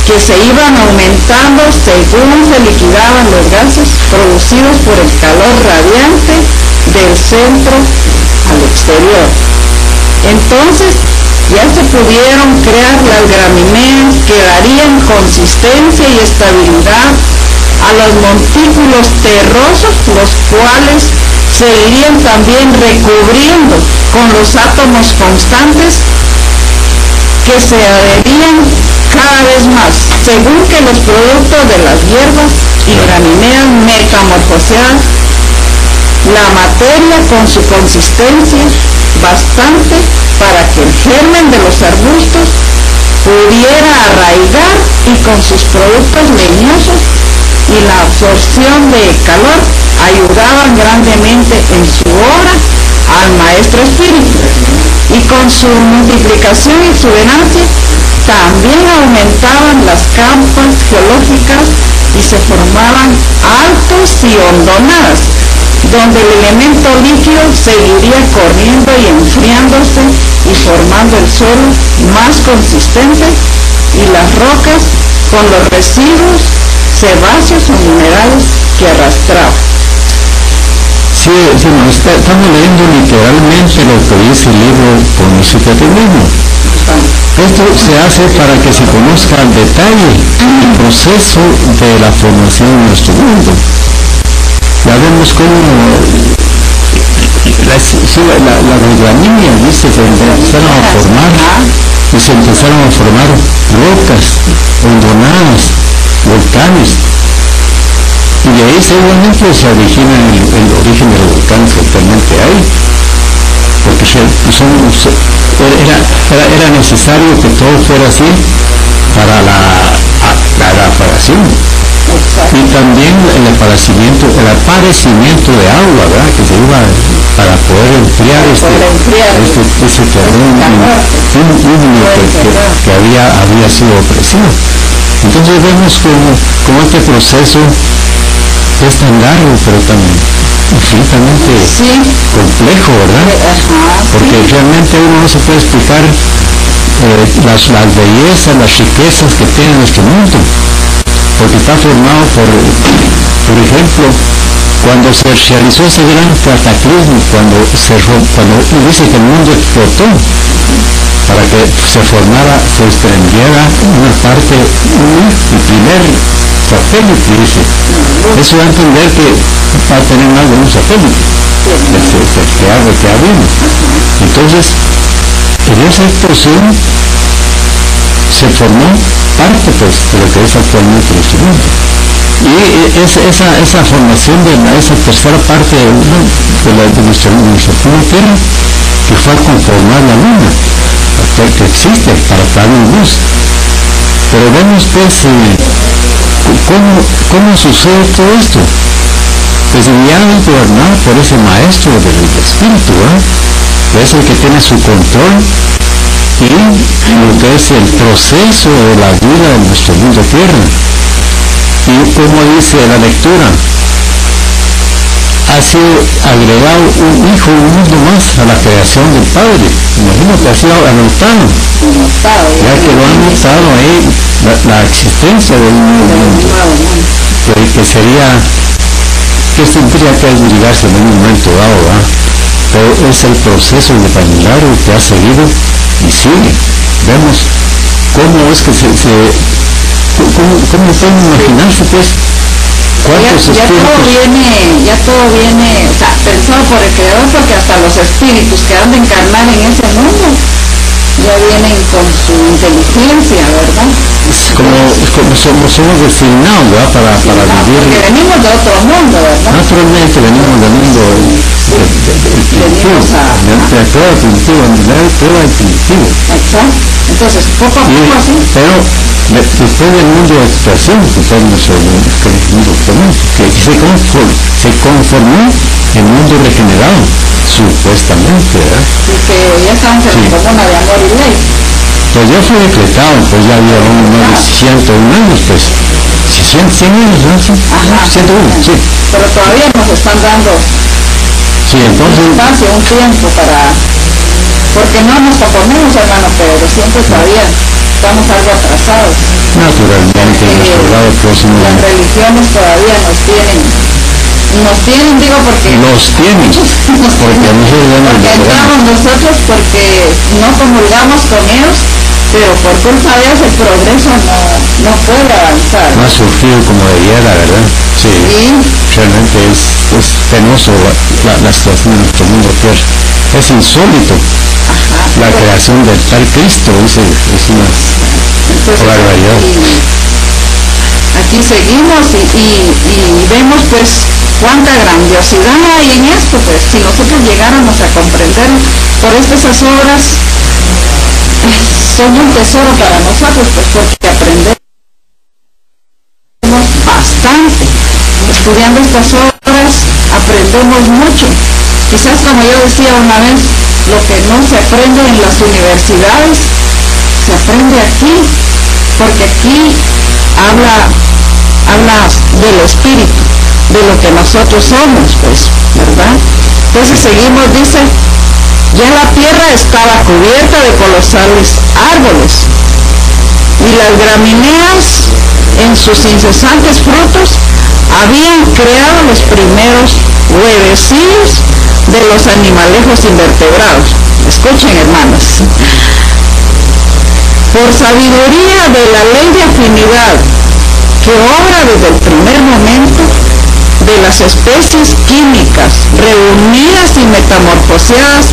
que se iban aumentando según se liquidaban los gases producidos por el calor radiante del centro al exterior. Entonces ya se pudieron crear las gramíneas que darían consistencia y estabilidad a los montículos terrosos, los cuales se irían también recubriendo con los átomos constantes que se adherían cada vez más, según que los productos de las hierbas y gramíneas metamorfoseadas, la materia con su consistencia bastante para que el germen de los arbustos pudiera arraigar y con sus productos leñosos y la absorción de calor ayudaban grandemente en su obra al maestro espíritu, y con su multiplicación y exuberancia también aumentaban las capas geológicas y se formaban altos y hondonadas, donde el elemento líquido seguiría corriendo y enfriándose y formando el suelo más consistente y las rocas con los residuos sebáceos o minerales que arrastraba. Sí, estamos leyendo literalmente lo que dice el libro Conócete a ti mismo. Esto se hace para que se conozca al detalle el proceso de la formación de nuestro mundo. Ya vemos cómo las gramíneas, ¿viste? Se empezaron a formar y se empezaron a formar rocas, hondonadas, volcanes. Y de ahí seguramente se origina el origen de los volcanes que actualmente hay, porque era necesario que todo fuera así para la evaporación. Y también el aparecimiento de agua, ¿verdad? Que se iba para poder enfriar ese terreno húmedo que había sido opresivo. Entonces vemos como este proceso es tan largo, pero tan infinitamente complejo, ¿verdad? Porque realmente uno no se puede explicar las bellezas, las riquezas que tiene nuestro mundo, porque está formado por ejemplo, cuando se realizó ese gran cataclismo, cuando dice que el mundo explotó, para que se desprendiera una parte, el primer satélite, dice. Eso da a entender que va a tener más de un satélite que abrimos. Entonces, en esa explosión se formó parte, pues, de lo que es actualmente nuestro mundo. Y esa formación de esa tercera parte de nuestra Tierra, que fue a conformar la Luna, que existe para darnos luz. Pero vemos, pues, ¿cómo sucede todo esto? Pues guiado y gobernado por ese maestro del espíritu, que es el que tiene su control y lo que es el proceso de la vida de nuestro mundo tierra. Y como dice la lectura, ha sido agregado un hijo, un mundo más a la creación del Padre. Imagínate, ha sido anotado, ya que lo han notado ahí la existencia de un nuevo mundo, que tendría que desligarse en un momento dado, pero es el proceso de milagro que ha seguido y sigue. Vemos cómo es que ¿cómo pueden imaginarse, pues? Ya todo viene, o sea, pensado por el Creador, porque hasta los espíritus que han de encarnar en ese mundo ya vienen con su inteligencia, ¿verdad? Como somos designados, ¿verdad? Para vivir. Porque venimos de otro mundo, ¿verdad? Naturalmente venimos del mundo primitivo. Exacto. Entonces, poco a poco así. Pero después del mundo de expresión, que fue nuestro mundo común, que se conformó el mundo regenerado, supuestamente, ¿verdad? Y que ya estamos en la comuna de amor y ley. Pues ya fue decretado, pues ya había más de 101 años, pues. 100 años, ¿no? Sí. 101, sí. Pero todavía nos están dando entonces, un tiempo porque no nos oponemos, hermano, pero siempre todavía estamos algo atrasados. Naturalmente, nuestro lado próximo. Las religiones todavía nos tienen nos tienen, digo, porque los tienen, porque a nosotros ya nos porque entramos nosotros porque no comulgamos con ellos, pero por culpa de ellos el progreso no puede avanzar. No ha surgido como debiera, ¿verdad? Sí. Realmente es penoso la situación de nuestro mundo tierra. Es insólito. La creación del tal Cristo es una barbaridad. Aquí seguimos y vemos pues cuánta grandiosidad hay en esto, pues si nosotros llegáramos a comprender por estas obras, son un tesoro para nosotros, pues porque aprendemos bastante. Estudiando estas obras aprendemos mucho. Quizás, como yo decía una vez, lo que no se aprende en las universidades se aprende aquí, porque aquí habla del espíritu, de lo que nosotros somos, pues, ¿verdad? Entonces seguimos, dice, ya la tierra estaba cubierta de colosales árboles y las gramíneas en sus incesantes frutos habían creado los primeros huevecillos de los animalejos invertebrados. Escuchen, hermanos, por sabiduría de la ley de afinidad que obra desde el primer momento de las especies químicas reunidas y metamorfoseadas,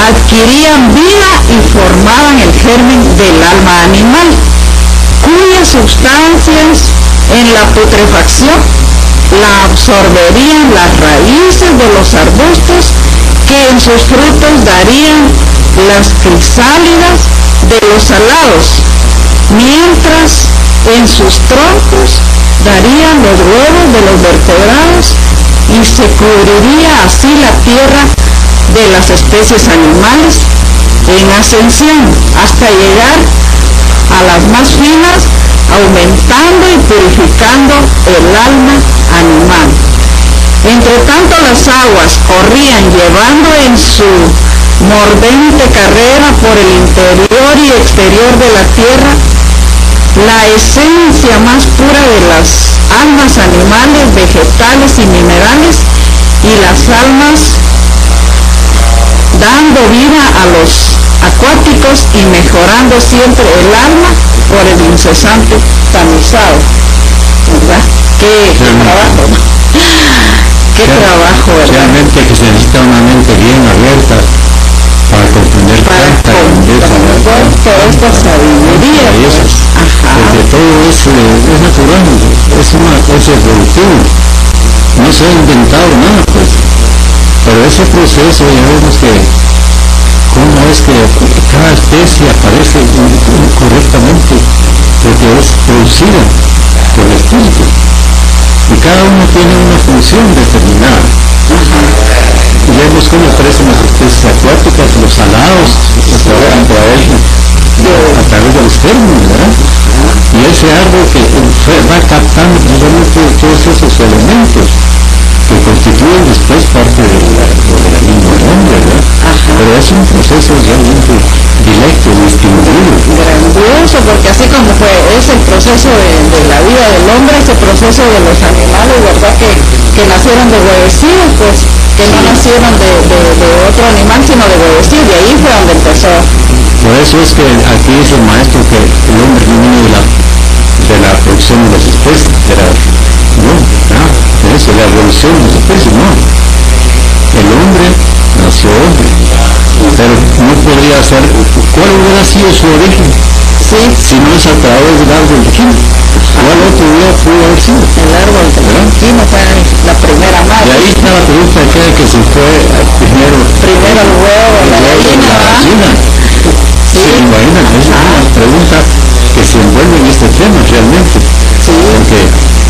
adquirían vida y formaban el germen del alma animal, cuyas sustancias en la putrefacción la absorberían las raíces de los arbustos, que en sus frutos darían las crisálidas de los alados, mientras en sus troncos darían los huevos de los vertebrados, y se cubriría así la tierra de las especies animales en ascensión hasta llegar a las más finas, aumentando y purificando el alma animal. Entre tanto las aguas corrían llevando en su mordente carrera por el interior y exterior de la tierra la esencia más pura de las almas animales, vegetales y minerales, y las almas dando vida a los acuáticos y mejorando siempre el alma por el incesante tamizado, ¿verdad? Qué trabajo, ¿no? Qué trabajo, ¿verdad? Realmente que se necesita una mente bien abierta para comprender tanta grandeza, toda esta sabiduría, pues. Porque todo es natural, es una cosa evolutiva, no se ha inventado nada, pues. Pero ese proceso ya vemos que cómo es que cada especie aparece correctamente, porque es producida por el espíritu, y cada uno tiene una función determinada. Y vemos cómo aparecen las especies acuáticas, los alados, a través de los términos, ¿verdad? Y ese árbol que va captando precisamente todos esos elementos que constituyen después parte del organismo del hombre, ¿verdad? Pero es un proceso realmente directo, distinguido. Grandioso, porque así como es el proceso de la vida del hombre, ese proceso de los animales, ¿verdad? Que nacieron de huevecillos, pues, que no nacieron de otro animal, sino de huevecillos, de ahí fue donde empezó. Por eso es que aquí dice el maestro que el hombre viene de la producción de las especies, eso, la evolución de las especies, no. El hombre nació hombre, pero no podría ser, ¿cuál hubiera sido su origen? Sí. Si no es a través del árbol de quino. ¿Cuál otro día pudo haber sido? El árbol de quino fue la primera madre. Y ahí está la pregunta que se fue primero el huevo, la gallina. Sí, imagínate, es una pregunta que se envuelve en este tema realmente. Sí. Porque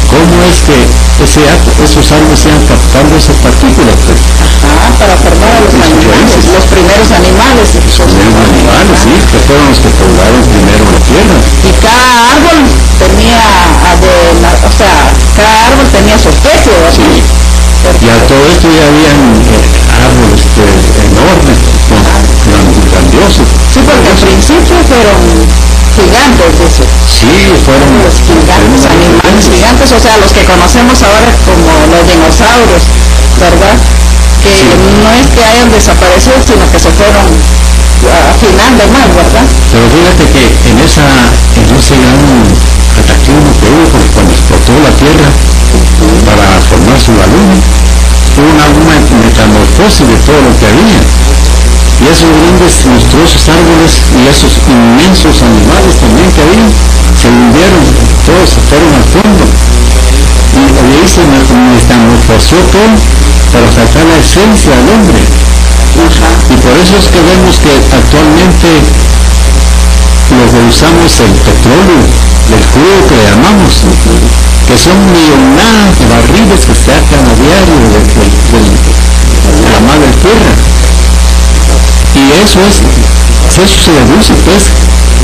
¿cómo es que esos árboles se han captado esas partículas? Pues? Para formar a los animales, los primeros animales. Animales, sí, que fueron los que poblaron primero la tierra. Y cada árbol tenía su especie, ¿verdad? Sí. Y a todo esto ya habían árboles enormes, grandiosos. Sí, porque al principio fueron gigantes, dice. Sí, fueron los gigantes, animales gigantes, antes, o sea, los que conocemos ahora como los dinosaurios, ¿verdad? Que no es que hayan desaparecido, sino que se fueron afinando más, ¿verdad? Pero fíjate que en ese gran cataclismo que hubo, porque cuando explotó la Tierra para formar su luna, hubo una metamorfosis de todo lo que había. Y esos grandes monstruosos árboles y esos inmensos animales también que había, se hundieron, todos se fueron al fondo. Y ahí se metamorfoseó todo para sacar la esencia del hombre. Y por eso es que vemos que actualmente lo que usamos el petróleo, el crudo que le llamamos, que son millonadas de barriles que se sacan a diario de la madre tierra. Y eso se deduce pues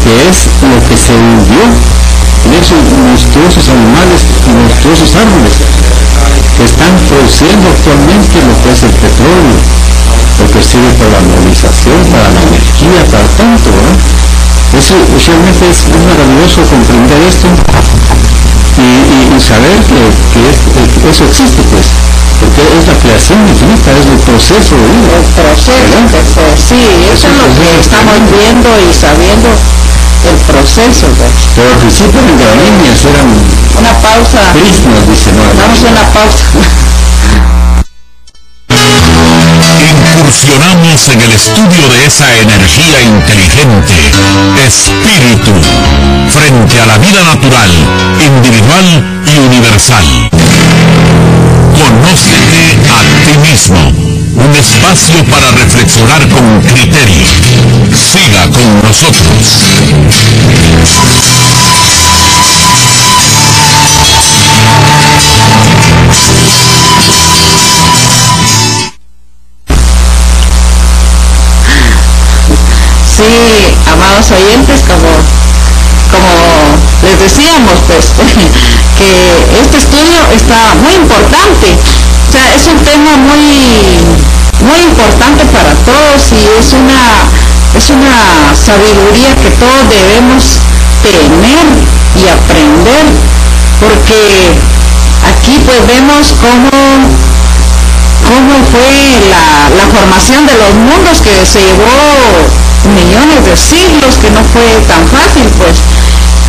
que es lo que se hundió en esos monstruosos animales y monstruosos árboles que están produciendo actualmente lo que es el petróleo, lo que sirve para la movilización, para la energía, para tanto, ¿verdad? Eso realmente es maravilloso comprender esto y saber que eso existe, pues, porque es la creación infinita, es el proceso de vida. El proceso, sí, eso es lo que estamos viendo y sabiendo, el proceso, pues. Pero al principio en las líneas eran una pausa. Krishnas, dice, no. Vamos a una pausa. Incursionamos en el estudio de esa energía inteligente, espíritu, frente a la vida natural, individual y universal. Conócete a ti mismo. Un espacio para reflexionar con criterio. Siga con nosotros. Sí, amados oyentes, como les decíamos, pues, que este estudio está muy importante. O sea, es un tema muy importante para todos y es una sabiduría que todos debemos tener y aprender, porque aquí pues vemos cómo fue la formación de los mundos, que se llevó millones de siglos, que no fue tan fácil, pues,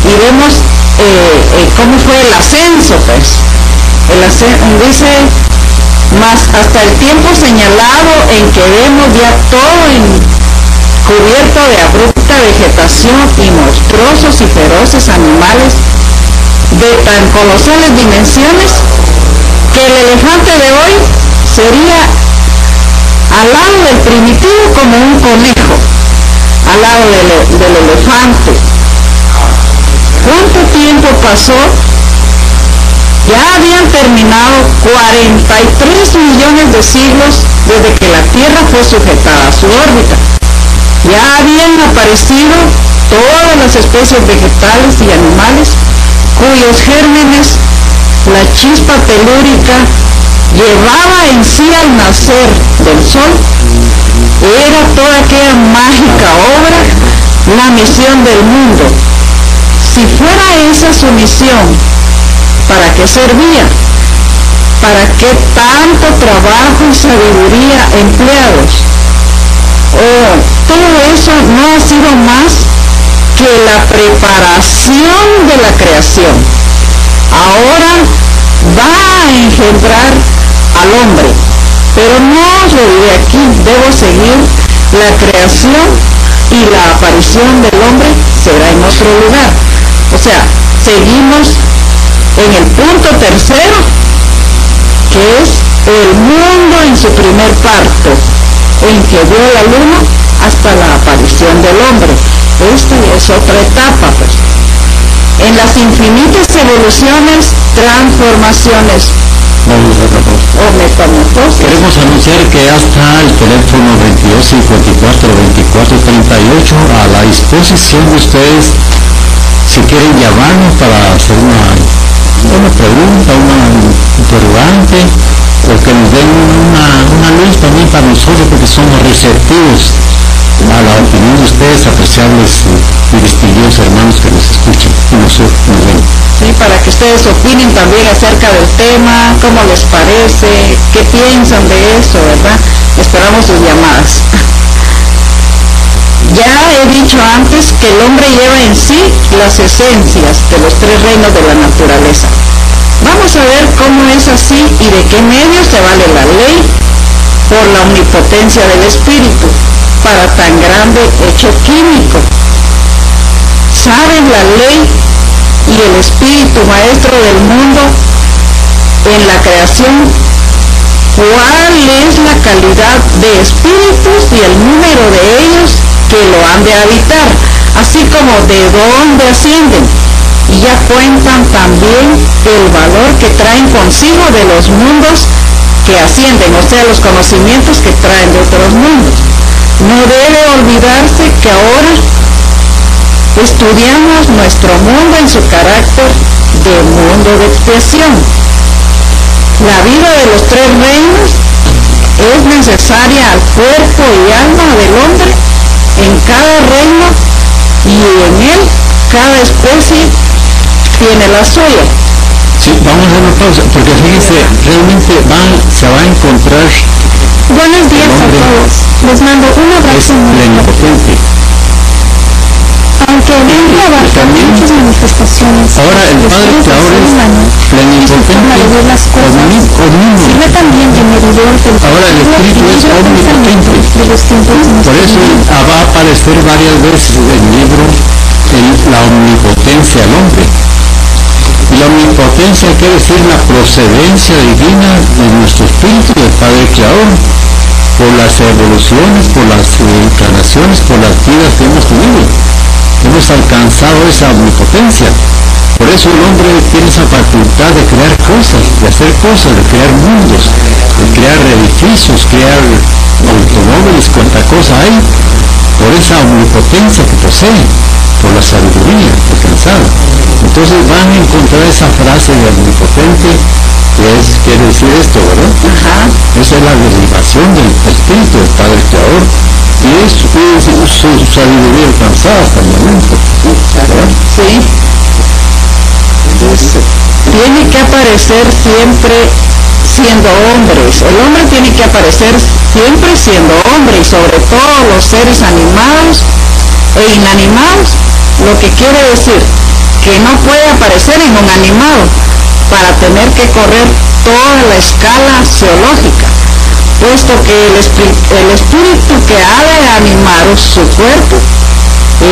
y vemos cómo fue el ascenso, pues. Dice, mas hasta el tiempo señalado en que vemos ya todo cubierto de abrupta vegetación y monstruosos y feroces animales de tan colosales dimensiones, que el elefante de hoy sería al lado del primitivo como un conejo, al lado del elefante. ¿Cuánto tiempo pasó? Ya habían terminado 43 millones de siglos desde que la Tierra fue sujetada a su órbita. Ya habían aparecido todas las especies vegetales y animales cuyos gérmenes la chispa telúrica llevaba en sí al nacer del sol. Era toda aquella mágica obra la misión del mundo. Si fuera esa su misión, ¿para qué servía? ¿Para qué tanto trabajo y sabiduría empleados? Todo eso no ha sido más que la preparación de la creación. Ahora va a engendrar al hombre, pero no os lo diré aquí, debo seguir la creación y la aparición del hombre será en otro lugar. O sea, seguimos en el punto tercero, que es el mundo en su primer parto, en que vio la luna hasta la aparición del hombre. Esta es otra etapa, pues. En las infinitas evoluciones, transformaciones o metamorfosis. Queremos anunciar que ya está el teléfono 2254-2438 a la disposición de ustedes si quieren llamarnos para hacer una pregunta, una interrogante, o que nos den una luz también para nosotros, porque somos receptivos a la opinión de ustedes, apreciables y distinguidos hermanos que nos escuchan y nos ven. Sí, para que ustedes opinen también acerca del tema, cómo les parece, qué piensan de eso, ¿verdad? Esperamos sus llamadas. Ya he dicho antes que el hombre lleva en sí las esencias de los tres reinos de la naturaleza. Vamos a ver cómo es así y de qué medio se vale la ley por la omnipotencia del espíritu para tan grande hecho químico. ¿Saben la ley y el espíritu maestro del mundo en la creación cuál es la calidad de espíritus y el número de ellos que lo han de habitar, así como de dónde ascienden? Y ya cuentan también el valor que traen consigo de los mundos que ascienden, o sea, los conocimientos que traen de otros mundos. No debe olvidarse que ahora estudiamos nuestro mundo en su carácter de mundo de expiación. La vida de los tres reinos es necesaria al cuerpo y alma del hombre en cada reino, y en él cada especie tiene la suya. Sí, vamos a hacer una pausa, porque fíjense, realmente se va a encontrar. Buenos días a todos. Les mando un abrazo. Es plenipotente. Aunque el hombre abarca muchas manifestaciones, ahora el Padre Creador es plenipotente, sirve también de medidor del ahora el Espíritu es omnipotente. Por eso va a aparecer varias veces en el libro la omnipotencia del hombre. Y la omnipotencia quiere decir la procedencia divina de nuestro espíritu, del Padre Creador, por las evoluciones, por las encarnaciones, por las vidas que hemos tenido. Hemos alcanzado esa omnipotencia. Por eso el hombre tiene esa facultad de crear cosas, de hacer cosas, de crear mundos, de crear edificios, crear automóviles, cuánta cosa hay, por esa omnipotencia que posee, por la sabiduría alcanzada. Entonces van a encontrar esa frase de omnipotente, que quiere decir esto, ¿verdad? Ajá. Esa es la derivación del espíritu del Padre Creador, y es su sabiduría alcanzada hasta el momento, ¿verdad? Sí. Tiene que aparecer siempre siendo hombres. El hombre tiene que aparecer siempre siendo hombre, y sobre todo los seres animados e inanimados, lo que quiere decir que no puede aparecer en un animado para tener que correr toda la escala zoológica, puesto que el espíritu que ha de animar su cuerpo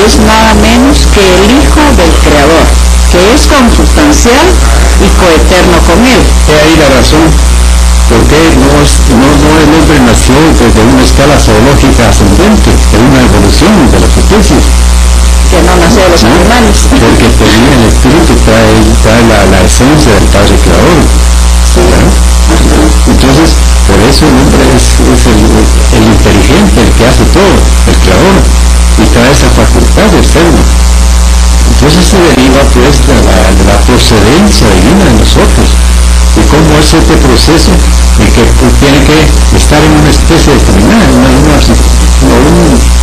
es nada menos que el Hijo del Creador, que es consubstancial y coeterno con él. He ahí la razón por qué el hombre nació desde una escala zoológica ascendente, de una evolución de las especies. Que no nació de los animales. Porque tenía el espíritu, trae la esencia del Padre Creador. Sí. Entonces, por eso el hombre es el inteligente, el que hace todo, el Creador, y trae esa facultad de serlo. Entonces se deriva pues de la procedencia divina de nosotros, y cómo es este proceso el que tiene que estar en una especie determinada, en una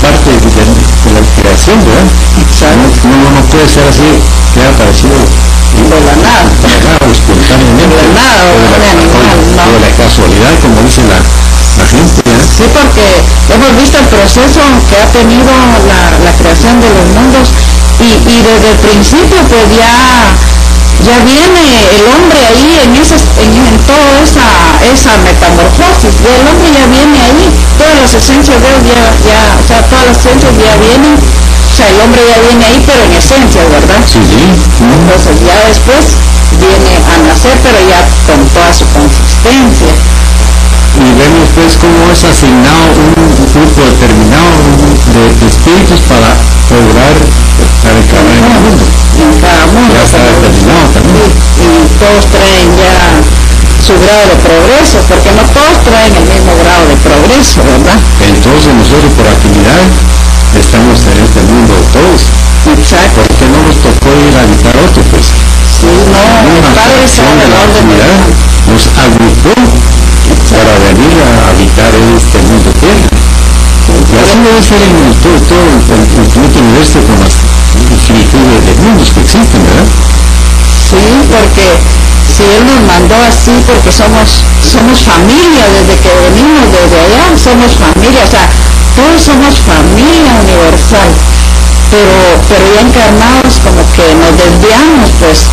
parte de la creación, ¿verdad? No puede ser así, que ha aparecido de la nada, espontáneamente, de la nada, o de la casualidad, como dice la gente, ¿verdad? Sí, porque hemos visto el proceso que ha tenido la creación de los mundos, y desde el principio pues ya viene el hombre ahí en toda esa metamorfosis. El hombre ya viene ahí, todas las esencias de él o sea, todas las esencias ya vienen, o sea, el hombre ya viene ahí, pero en esencia, ¿verdad? Sí. Entonces ya después viene a nacer, pero ya con toda su consistencia. Y vemos pues cómo es asignado un grupo determinado de espíritus para lograr encarnar en el mundo. En cada mundo. Ya está determinado también. Y todos traen ya su grado de progreso, porque no todos traen el mismo grado de progreso, ¿verdad? Entonces nosotros por actividad estamos en este mundo todos. Exacto. ¿Por qué no nos tocó ir a habitar otro? Pues sí, no, el Padre sabe el orden actividad nos agrupó para venir a habitar en este mundo tierra. Y así lo puede ser en todo el infinito universo con las infinitudes de mundos que existen, ¿verdad? Sí, porque si Él nos mandó así, porque somos familia, desde que venimos desde allá, somos familia, o sea, todos somos familia universal, pero ya encarnados como que nos desviamos, pues,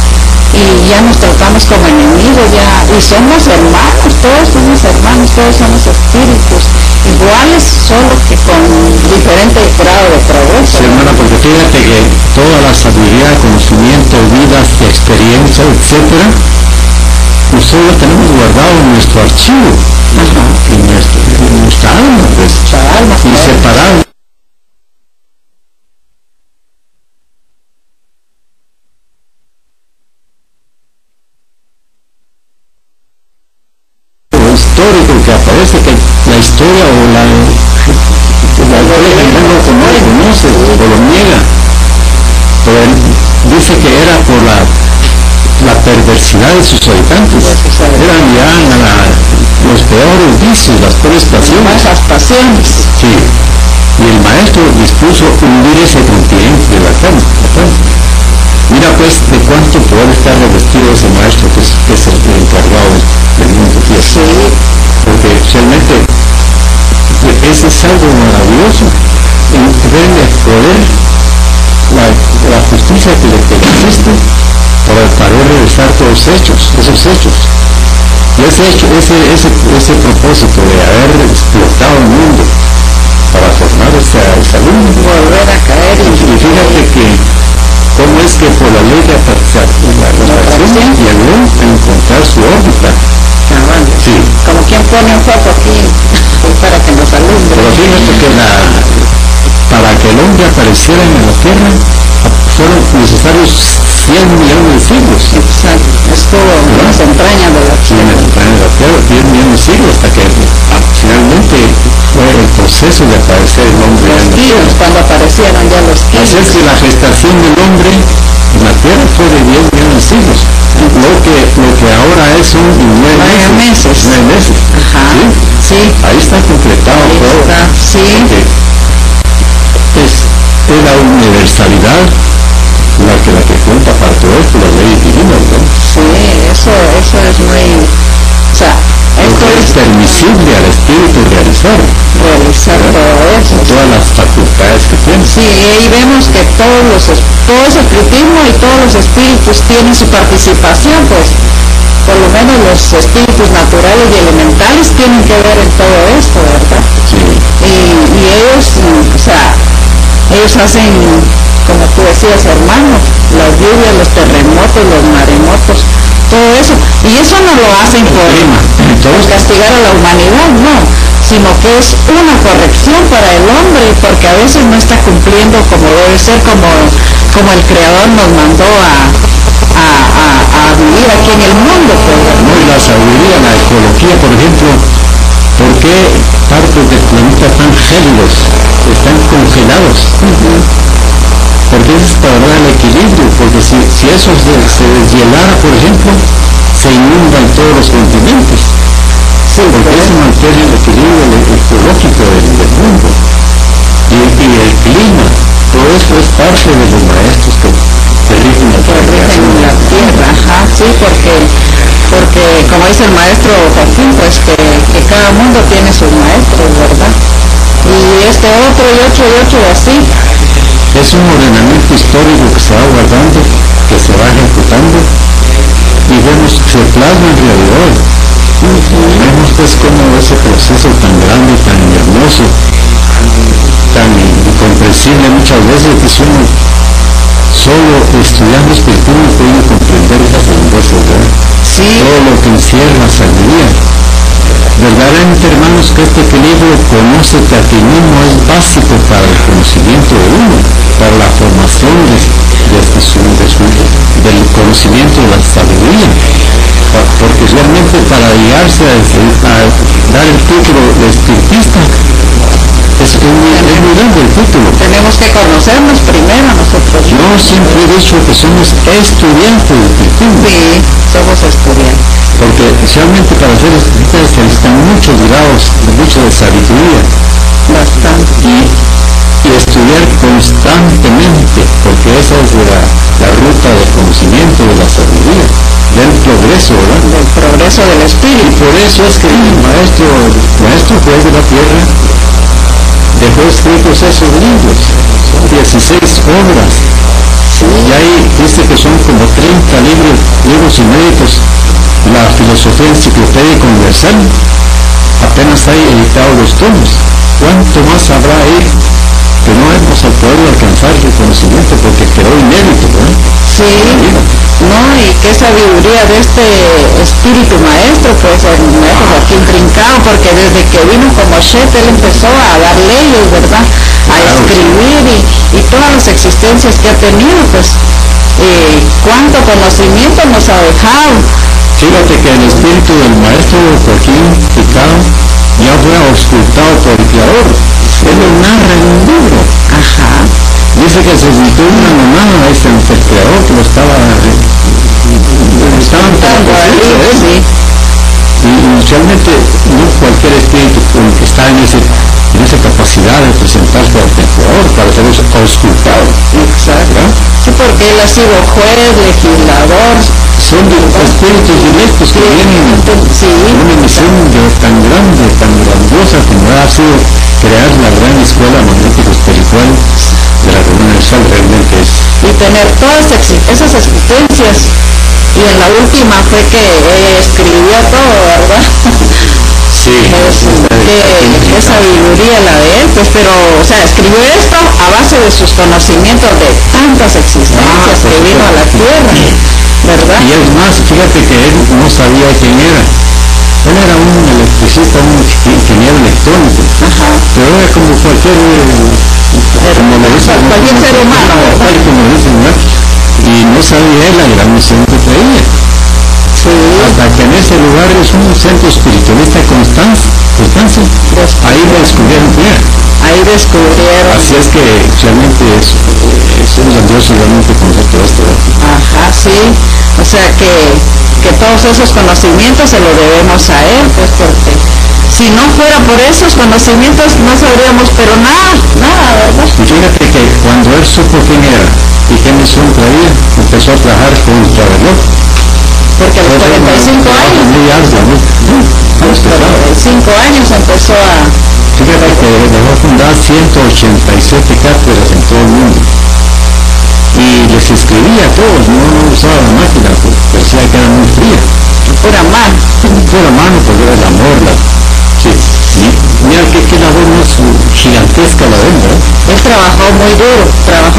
y ya nos tratamos como enemigos, y somos hermanos, todos somos espíritus, iguales, solo que con diferente grado de progreso. Sí, hermana, porque fíjate que toda la sabiduría, conocimiento, vidas, experiencia, etcétera, nosotros lo tenemos guardado en nuestro archivo, en nuestra alma, pues, y separado. Histórico que aparece, que la historia o la no lo conoce o lo niega, pero él dice que era por la perversidad de sus habitantes, eran ya los peores vicios, las peores pasiones. Sí, y el maestro dispuso hundir ese continente de la tierra. Mira pues de cuánto poder estar revestido ese maestro que es el encargado del mundo tierra. Porque realmente ese es algo maravilloso, ver el poder, la justicia que existe para realizar todos esos hechos. Y ese propósito de haber explotado el mundo para formar esa luz, volver a caer y fíjate que cómo es que por la ley de atracción llegó a encontrar su órbita. Sí. Como quien pone un foco aquí para que nos alumbre. Pero fíjate que para que el hombre apareciera en la tierra fueron necesarios 100 millones de siglos. Exacto. Estuvo en las entrañas de la tierra. En las entrañas de la tierra, 10 millones de siglos, hasta que finalmente fue el proceso de aparecer el hombre en la tierra. Cuando aparecieron ya los kilos. Así es que la gestación del hombre en la tierra fue de 10 millones de siglos. Lo que ahora es son 9 meses. 9 meses. Ajá. ¿Sí? Ahí está completado todo. Sí. Es la universalidad la que cuenta para todo esto, las leyes divinas, ¿no? Sí, eso es muy... O sea, esto es permisible al espíritu realizar todo eso. Todas las facultades que tiene. Sí, y vemos que todo ese espiritismo y todos los espíritus tienen su participación, pues por lo menos los espíritus naturales y elementales tienen que ver en todo esto, ¿verdad? Sí. Y ellos, o sea, ellos hacen, como tú decías, hermano, las lluvias, los terremotos, los maremotos, todo eso. Y eso no lo hacen por castigar a la humanidad, no, sino que es una corrección para el hombre, porque a veces no está cumpliendo como debe ser, como el Creador nos mandó a vivir aquí en el mundo. Pues. No, y la sabiduría, la ecología, por ejemplo, ¿por qué partes del planeta están gélidos, están congelados? Porque eso es para dar el equilibrio, porque si eso se deshielara, por ejemplo, se inundan todos los continentes. Sí, porque eso mantiene el equilibrio ecológico del mundo. Y el clima, todo eso es parte de los maestros que rigen la tierra. Ajá, sí, porque como dice el maestro Joaquín, pues que cada mundo tiene sus maestros, ¿verdad? Y este otro y otro y así. Es un ordenamiento histórico que se va guardando, que se va ejecutando, y vemos que se plasma en realidad. Vemos pues como ese proceso tan grande, tan hermoso, tan incomprensible muchas veces, que uno solo estudiando espiritismo puede comprender esas grandezas, ¿verdad? Sí. Todo lo que encierra la sabiduría. Verdaderamente, hermanos, que este equilibrio, conócete a ti mismo, es básico para el conocimiento de uno, para la formación del conocimiento de la sabiduría, porque realmente para llegarse a dar el título de espiritista es muy grande el título. Tenemos que conocernos primero nosotros. Yo siempre he dicho que somos estudiantes de espiritismo. Sí, somos estudiantes. Porque realmente para ser espiritistas se necesitan muchos grados, mucho de sabiduría. Bastante. Y estudiar constantemente, porque esa es la ruta del conocimiento, de la sabiduría, del progreso, ¿verdad? Del progreso del espíritu. Y por eso es que el maestro juez de la tierra dejó escritos esos libros, son 16 obras. Sí. Y ahí dice que son como 30 libros inéditos. La filosofía enciclopédica universal, apenas hay editados los tomos. ¿Cuánto más habrá ahí que no hemos podido alcanzar el conocimiento porque quedó inédito, ¿no? Sí, no, y qué sabiduría de este espíritu maestro, pues el maestro Joaquín Trincao, porque desde que vino como chef él empezó a dar leyes, ¿verdad? A escribir y todas las existencias que ha tenido, pues cuánto conocimiento nos ha dejado. Fíjate que el espíritu del maestro Joaquín Trincao ya fue auscultado por el Creador. Él lo narra en un libro. Ajá. Dice que se sintió una mamada ese ante el Creador que lo estaban sí. Y inicialmente no cualquier espíritu que está en esa capacidad de presentarse ante el Creador para ser auscultado. Exacto. Sí, porque él ha sido juez, legislador. Son espíritus directos que vienen una misión tan grande, tan grandiosa como ha sido crear la gran escuela magnética espiritual de la Reunión Universal. Realmente es. Y tener todas esas existencias. Y en la última fue que escribió todo, ¿verdad? Sí. Qué sabiduría la de él, pues, pero, o sea, escribió esto a base de sus conocimientos de tantas existencias que vino a la Tierra, ¿verdad? Y es más, fíjate que él no sabía quién era. Él era un electricista, un ingeniero electrónico. Ajá. Pero era como cualquier ser humano, ¿verdad? Como dicen, ¿verdad? Y no sabía él la gran misión que traía. Sí. Hasta que en ese lugar es un centro espiritualista Constancia, ahí lo descubrieron bien. Ahí descubrieron. Así es que realmente es grandioso realmente conocer todo esto, ¿verdad? Ajá, sí. O sea que todos esos conocimientos se los debemos a él, pues, porque si no fuera por esos conocimientos no sabríamos, pero nada, ¿verdad? Y fíjate que cuando él supo quién era y qué misión traía, empezó a trabajar contra el reloj. Porque a los 45 años. Muy arduo, ¿no? A los 45 años empezó a. Fíjate que dejó fundar 187 cátedras en todo el mundo. Y les escribía a todos, no usaba la máquina, porque decía que era muy fría. Pura mano. Pura mano, porque era el amor, sí. Mira qué labor más gigantesca la de él, ¿verdad? Él trabajó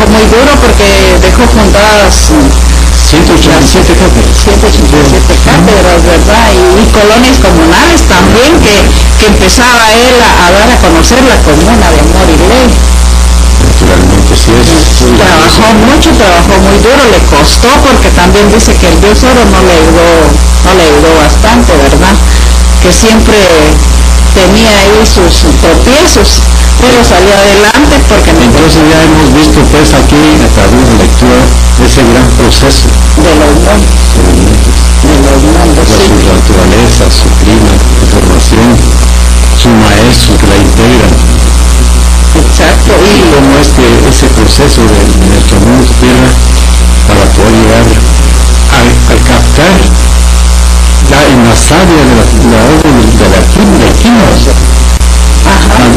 muy duro porque dejó fundadas 187 cátedras. 187 cátedras, ¿verdad? Y colonias comunales también, que empezaba él a dar a conocer la comuna de Amor y Ley. Naturalmente, sí es. Trabajó muy duro, le costó, porque también dice que el Dios Oro no le ayudó bastante, ¿verdad? Que siempre tenía ahí sus tropiezos, pero salió adelante porque entonces ya hemos visto pues aquí a través de la lectura ese gran proceso de los mundos, sí. Su naturaleza, su clima, su formación, su maestro que la integran. Exacto. Y cómo es que ese proceso de nuestro mundo tierra para poder llegar a captar en la savia de la obra de la química.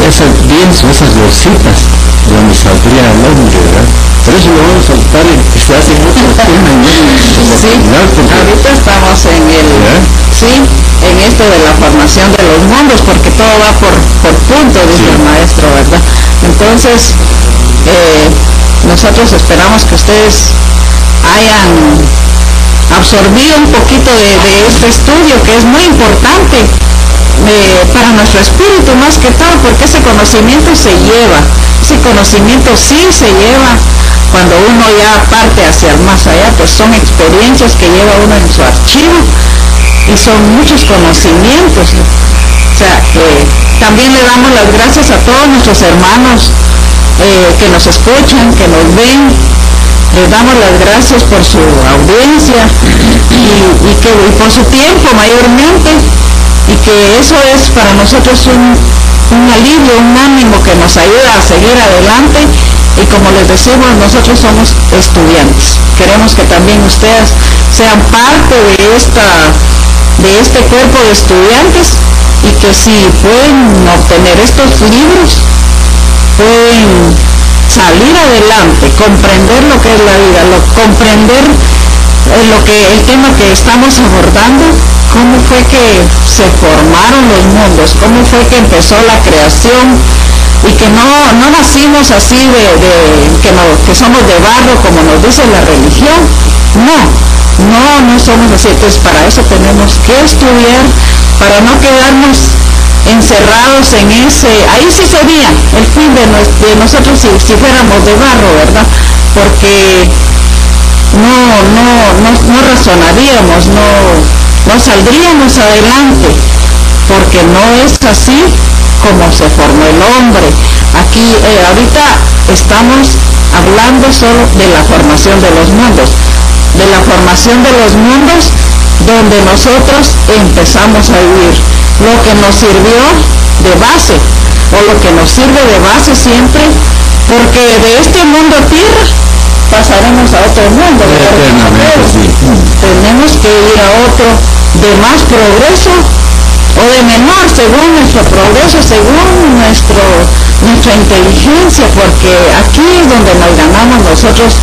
Esas lienzos, esas bolsitas donde saldría el hombre, ¿verdad? Por eso lo vamos a saltar se hace mucho tema sí, ahorita estamos en esto de la formación de los mundos, porque todo va por puntos, dice el maestro, ¿verdad? Entonces nosotros esperamos que ustedes hayan absorbido un poquito de este estudio, que es muy importante para nuestro espíritu más que todo, porque ese conocimiento sí se lleva cuando uno ya parte hacia el más allá, pues son experiencias que lleva uno en su archivo y son muchos conocimientos. O sea, también le damos las gracias a todos nuestros hermanos que nos escuchan, que nos ven. Les damos las gracias por su audiencia y por su tiempo mayormente, y que eso es para nosotros un alivio, un ánimo que nos ayuda a seguir adelante. Y como les decimos, nosotros somos estudiantes. Queremos que también ustedes sean parte de este cuerpo de estudiantes, y que si pueden obtener estos libros, pueden salir adelante, comprender lo que es la vida, comprender el tema que estamos abordando, cómo fue que se formaron los mundos, cómo fue que empezó la creación, y que no nacimos así que somos de barro como nos dice la religión. No somos así. Entonces para eso tenemos que estudiar, para no quedarnos encerrados en ahí sí sería el fin de nosotros si fuéramos de barro, ¿verdad? Porque no razonaríamos, no saldríamos adelante, porque no es así como se formó el hombre. Aquí ahorita estamos hablando solo de la formación de los mundos, donde nosotros empezamos a vivir lo que nos sirvió de base, o lo que nos sirve de base siempre, porque de este mundo tierra pasaremos a otro mundo, tenemos que ir a otro de más progreso o de menor, según nuestro progreso, según nuestra inteligencia, porque aquí es donde nos ganamos nosotros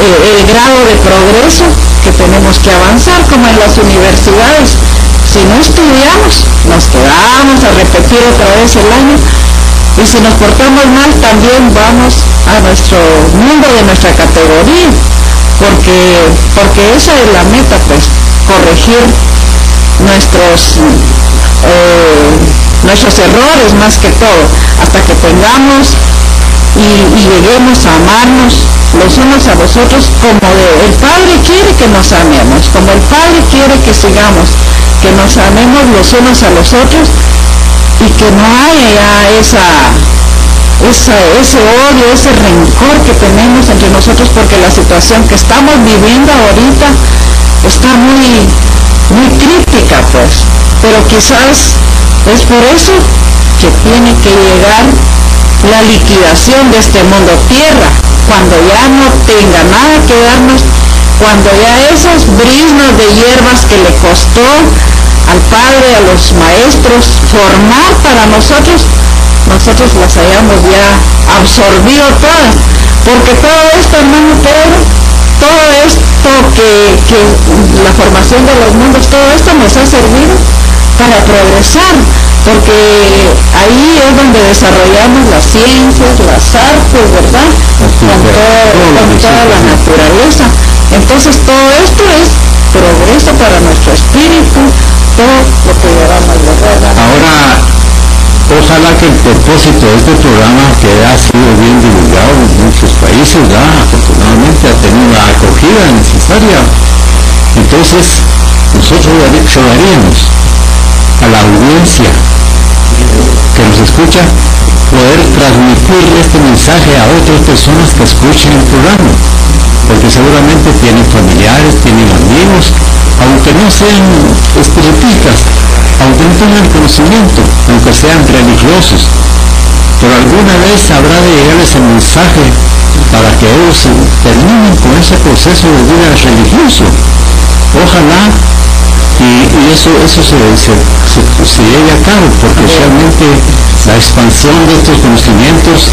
el grado de progreso que tenemos que avanzar, como en las universidades. Si no estudiamos, nos quedamos a repetir otra vez el año, y si nos portamos mal, también vamos a nuestro mundo de nuestra categoría, porque esa es la meta, pues, corregir nuestros errores, más que todo, hasta que tengamos y lleguemos a amarnos los unos a los otros como el Padre quiere que nos amemos, como el Padre quiere que sigamos, que nos amemos los unos a los otros, y que no haya ya ese odio, ese rencor que tenemos entre nosotros, porque la situación que estamos viviendo ahorita está muy crítica, pues. Pero quizás es por eso que tiene que llegar la liquidación de este mundo tierra, cuando ya no tenga nada que darnos, cuando ya esas briznas de hierbas que le costó al Padre, a los maestros formar para nosotros las hayamos ya absorbido todas, porque todo esto, hermano Pedro, todo esto que la formación de los mundos, todo esto nos ha servido para progresar, porque ahí es donde desarrollamos las ciencias, las artes, ¿verdad? Con toda la naturaleza. Entonces todo esto es progreso para nuestro espíritu, todo lo que llevamos, ¿verdad? Ahora, ojalá que el propósito de este programa, que ha sido bien divulgado en muchos países, ya afortunadamente ha tenido la acogida necesaria. Entonces nosotros rogaríamos a la audiencia que nos escucha poder transmitir este mensaje a otras personas que escuchen el programa, porque seguramente tienen familiares, tienen amigos, aunque no sean espiritistas, aunque no tengan conocimiento, aunque sean religiosos, pero alguna vez habrá de llegar ese mensaje para que ellos terminen con ese proceso de vida religioso. Ojalá y eso se lleve a cabo, porque realmente la expansión de estos conocimientos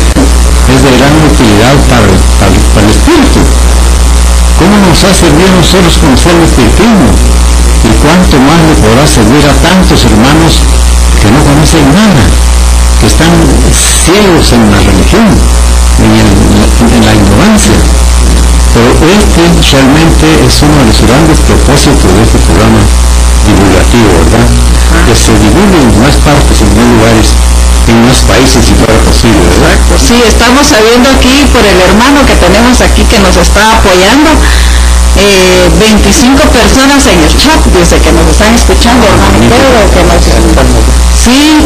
es de gran utilidad para el espíritu. ¿Cómo nos ha servido a nosotros conocer el espiritismo? Y cuánto más le podrá servir a tantos hermanos que no conocen nada, que están ciegos en la religión, en la ignorancia. Pero este realmente es uno de los grandes propósitos de este programa divulgativo, ¿verdad? Que se divulgue en más partes, en más lugares, en más países, si fuera posible, ¿verdad? Sí, estamos sabiendo aquí por el hermano que tenemos aquí que nos está apoyando, 25 personas en el chat, dice que nos están escuchando, hermano Pedro, sí,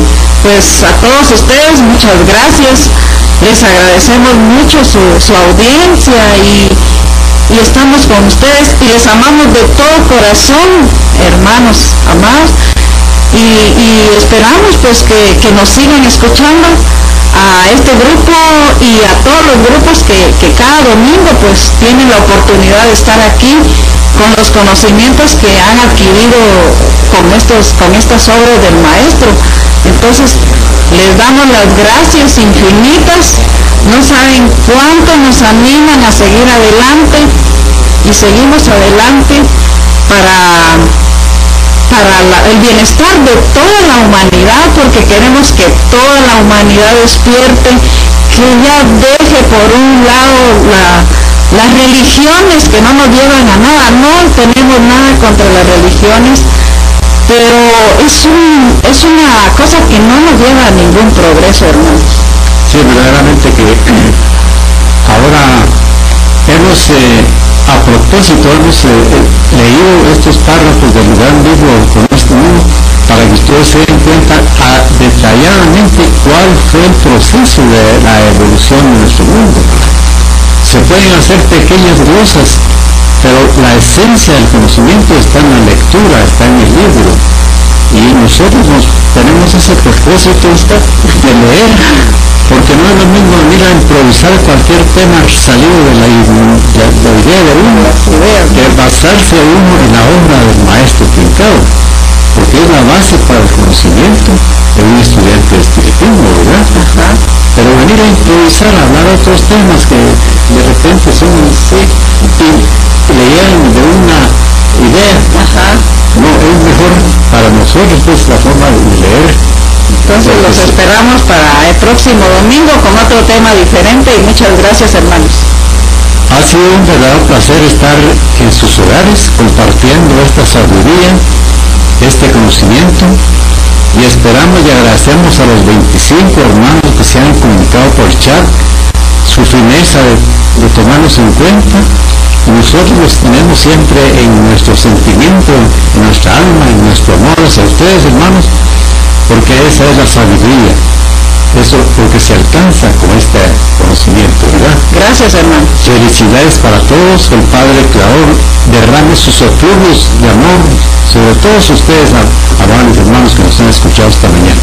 pues a todos ustedes muchas gracias, les agradecemos mucho su audiencia, y estamos con ustedes y les amamos de todo corazón, hermanos amados, y esperamos pues que nos sigan escuchando a este grupo y a todos los grupos que cada domingo pues tienen la oportunidad de estar aquí con los conocimientos que han adquirido con estas obras del maestro. Entonces les damos las gracias infinitas, no saben cuánto nos animan a seguir adelante y seguimos adelante para el bienestar de toda la humanidad, porque queremos que toda la humanidad despierte, que ya deje por un lado las religiones que no nos llevan a nada. No tenemos nada contra las religiones, pero es una cosa que no nos lleva a ningún progreso, hermanos. Sí, verdaderamente que ahora a propósito hemos leído estos párrafos del gran libro Con este mundo, para que ustedes se den cuenta detalladamente cuál fue el proceso de la evolución de nuestro mundo. Se pueden hacer pequeñas glosas, pero la esencia del conocimiento está en la lectura, está en el libro. Y nosotros tenemos ese propósito de leer, porque no es lo mismo venir a improvisar cualquier tema salido de la idea de uno, que basarse uno en la obra del maestro Trincado, porque es la base para el conocimiento de un estudiante de espiritismo, ¿verdad? Ajá. Pero venir a improvisar, a hablar de otros temas que de repente son y le llegan de una idea. Ajá. No, es mejor para nosotros pues la forma de leer. Entonces los esperamos para el próximo domingo con otro tema diferente, y muchas gracias, hermanos. Ha sido un verdadero placer estar en sus hogares compartiendo esta sabiduría, este conocimiento, y esperamos y agradecemos a los 25 hermanos que se han comunicado por chat su fineza de tomarnos en cuenta. Nosotros los tenemos siempre en nuestro sentimiento, en nuestra alma, en nuestro amor hacia ustedes, hermanos, porque esa es la sabiduría, eso porque se alcanza con este conocimiento, ¿verdad? Gracias, hermano. Felicidades para todos, que el Padre Creador derrame sus efluvios de amor sobre todos ustedes, amables hermanos que nos han escuchado esta mañana.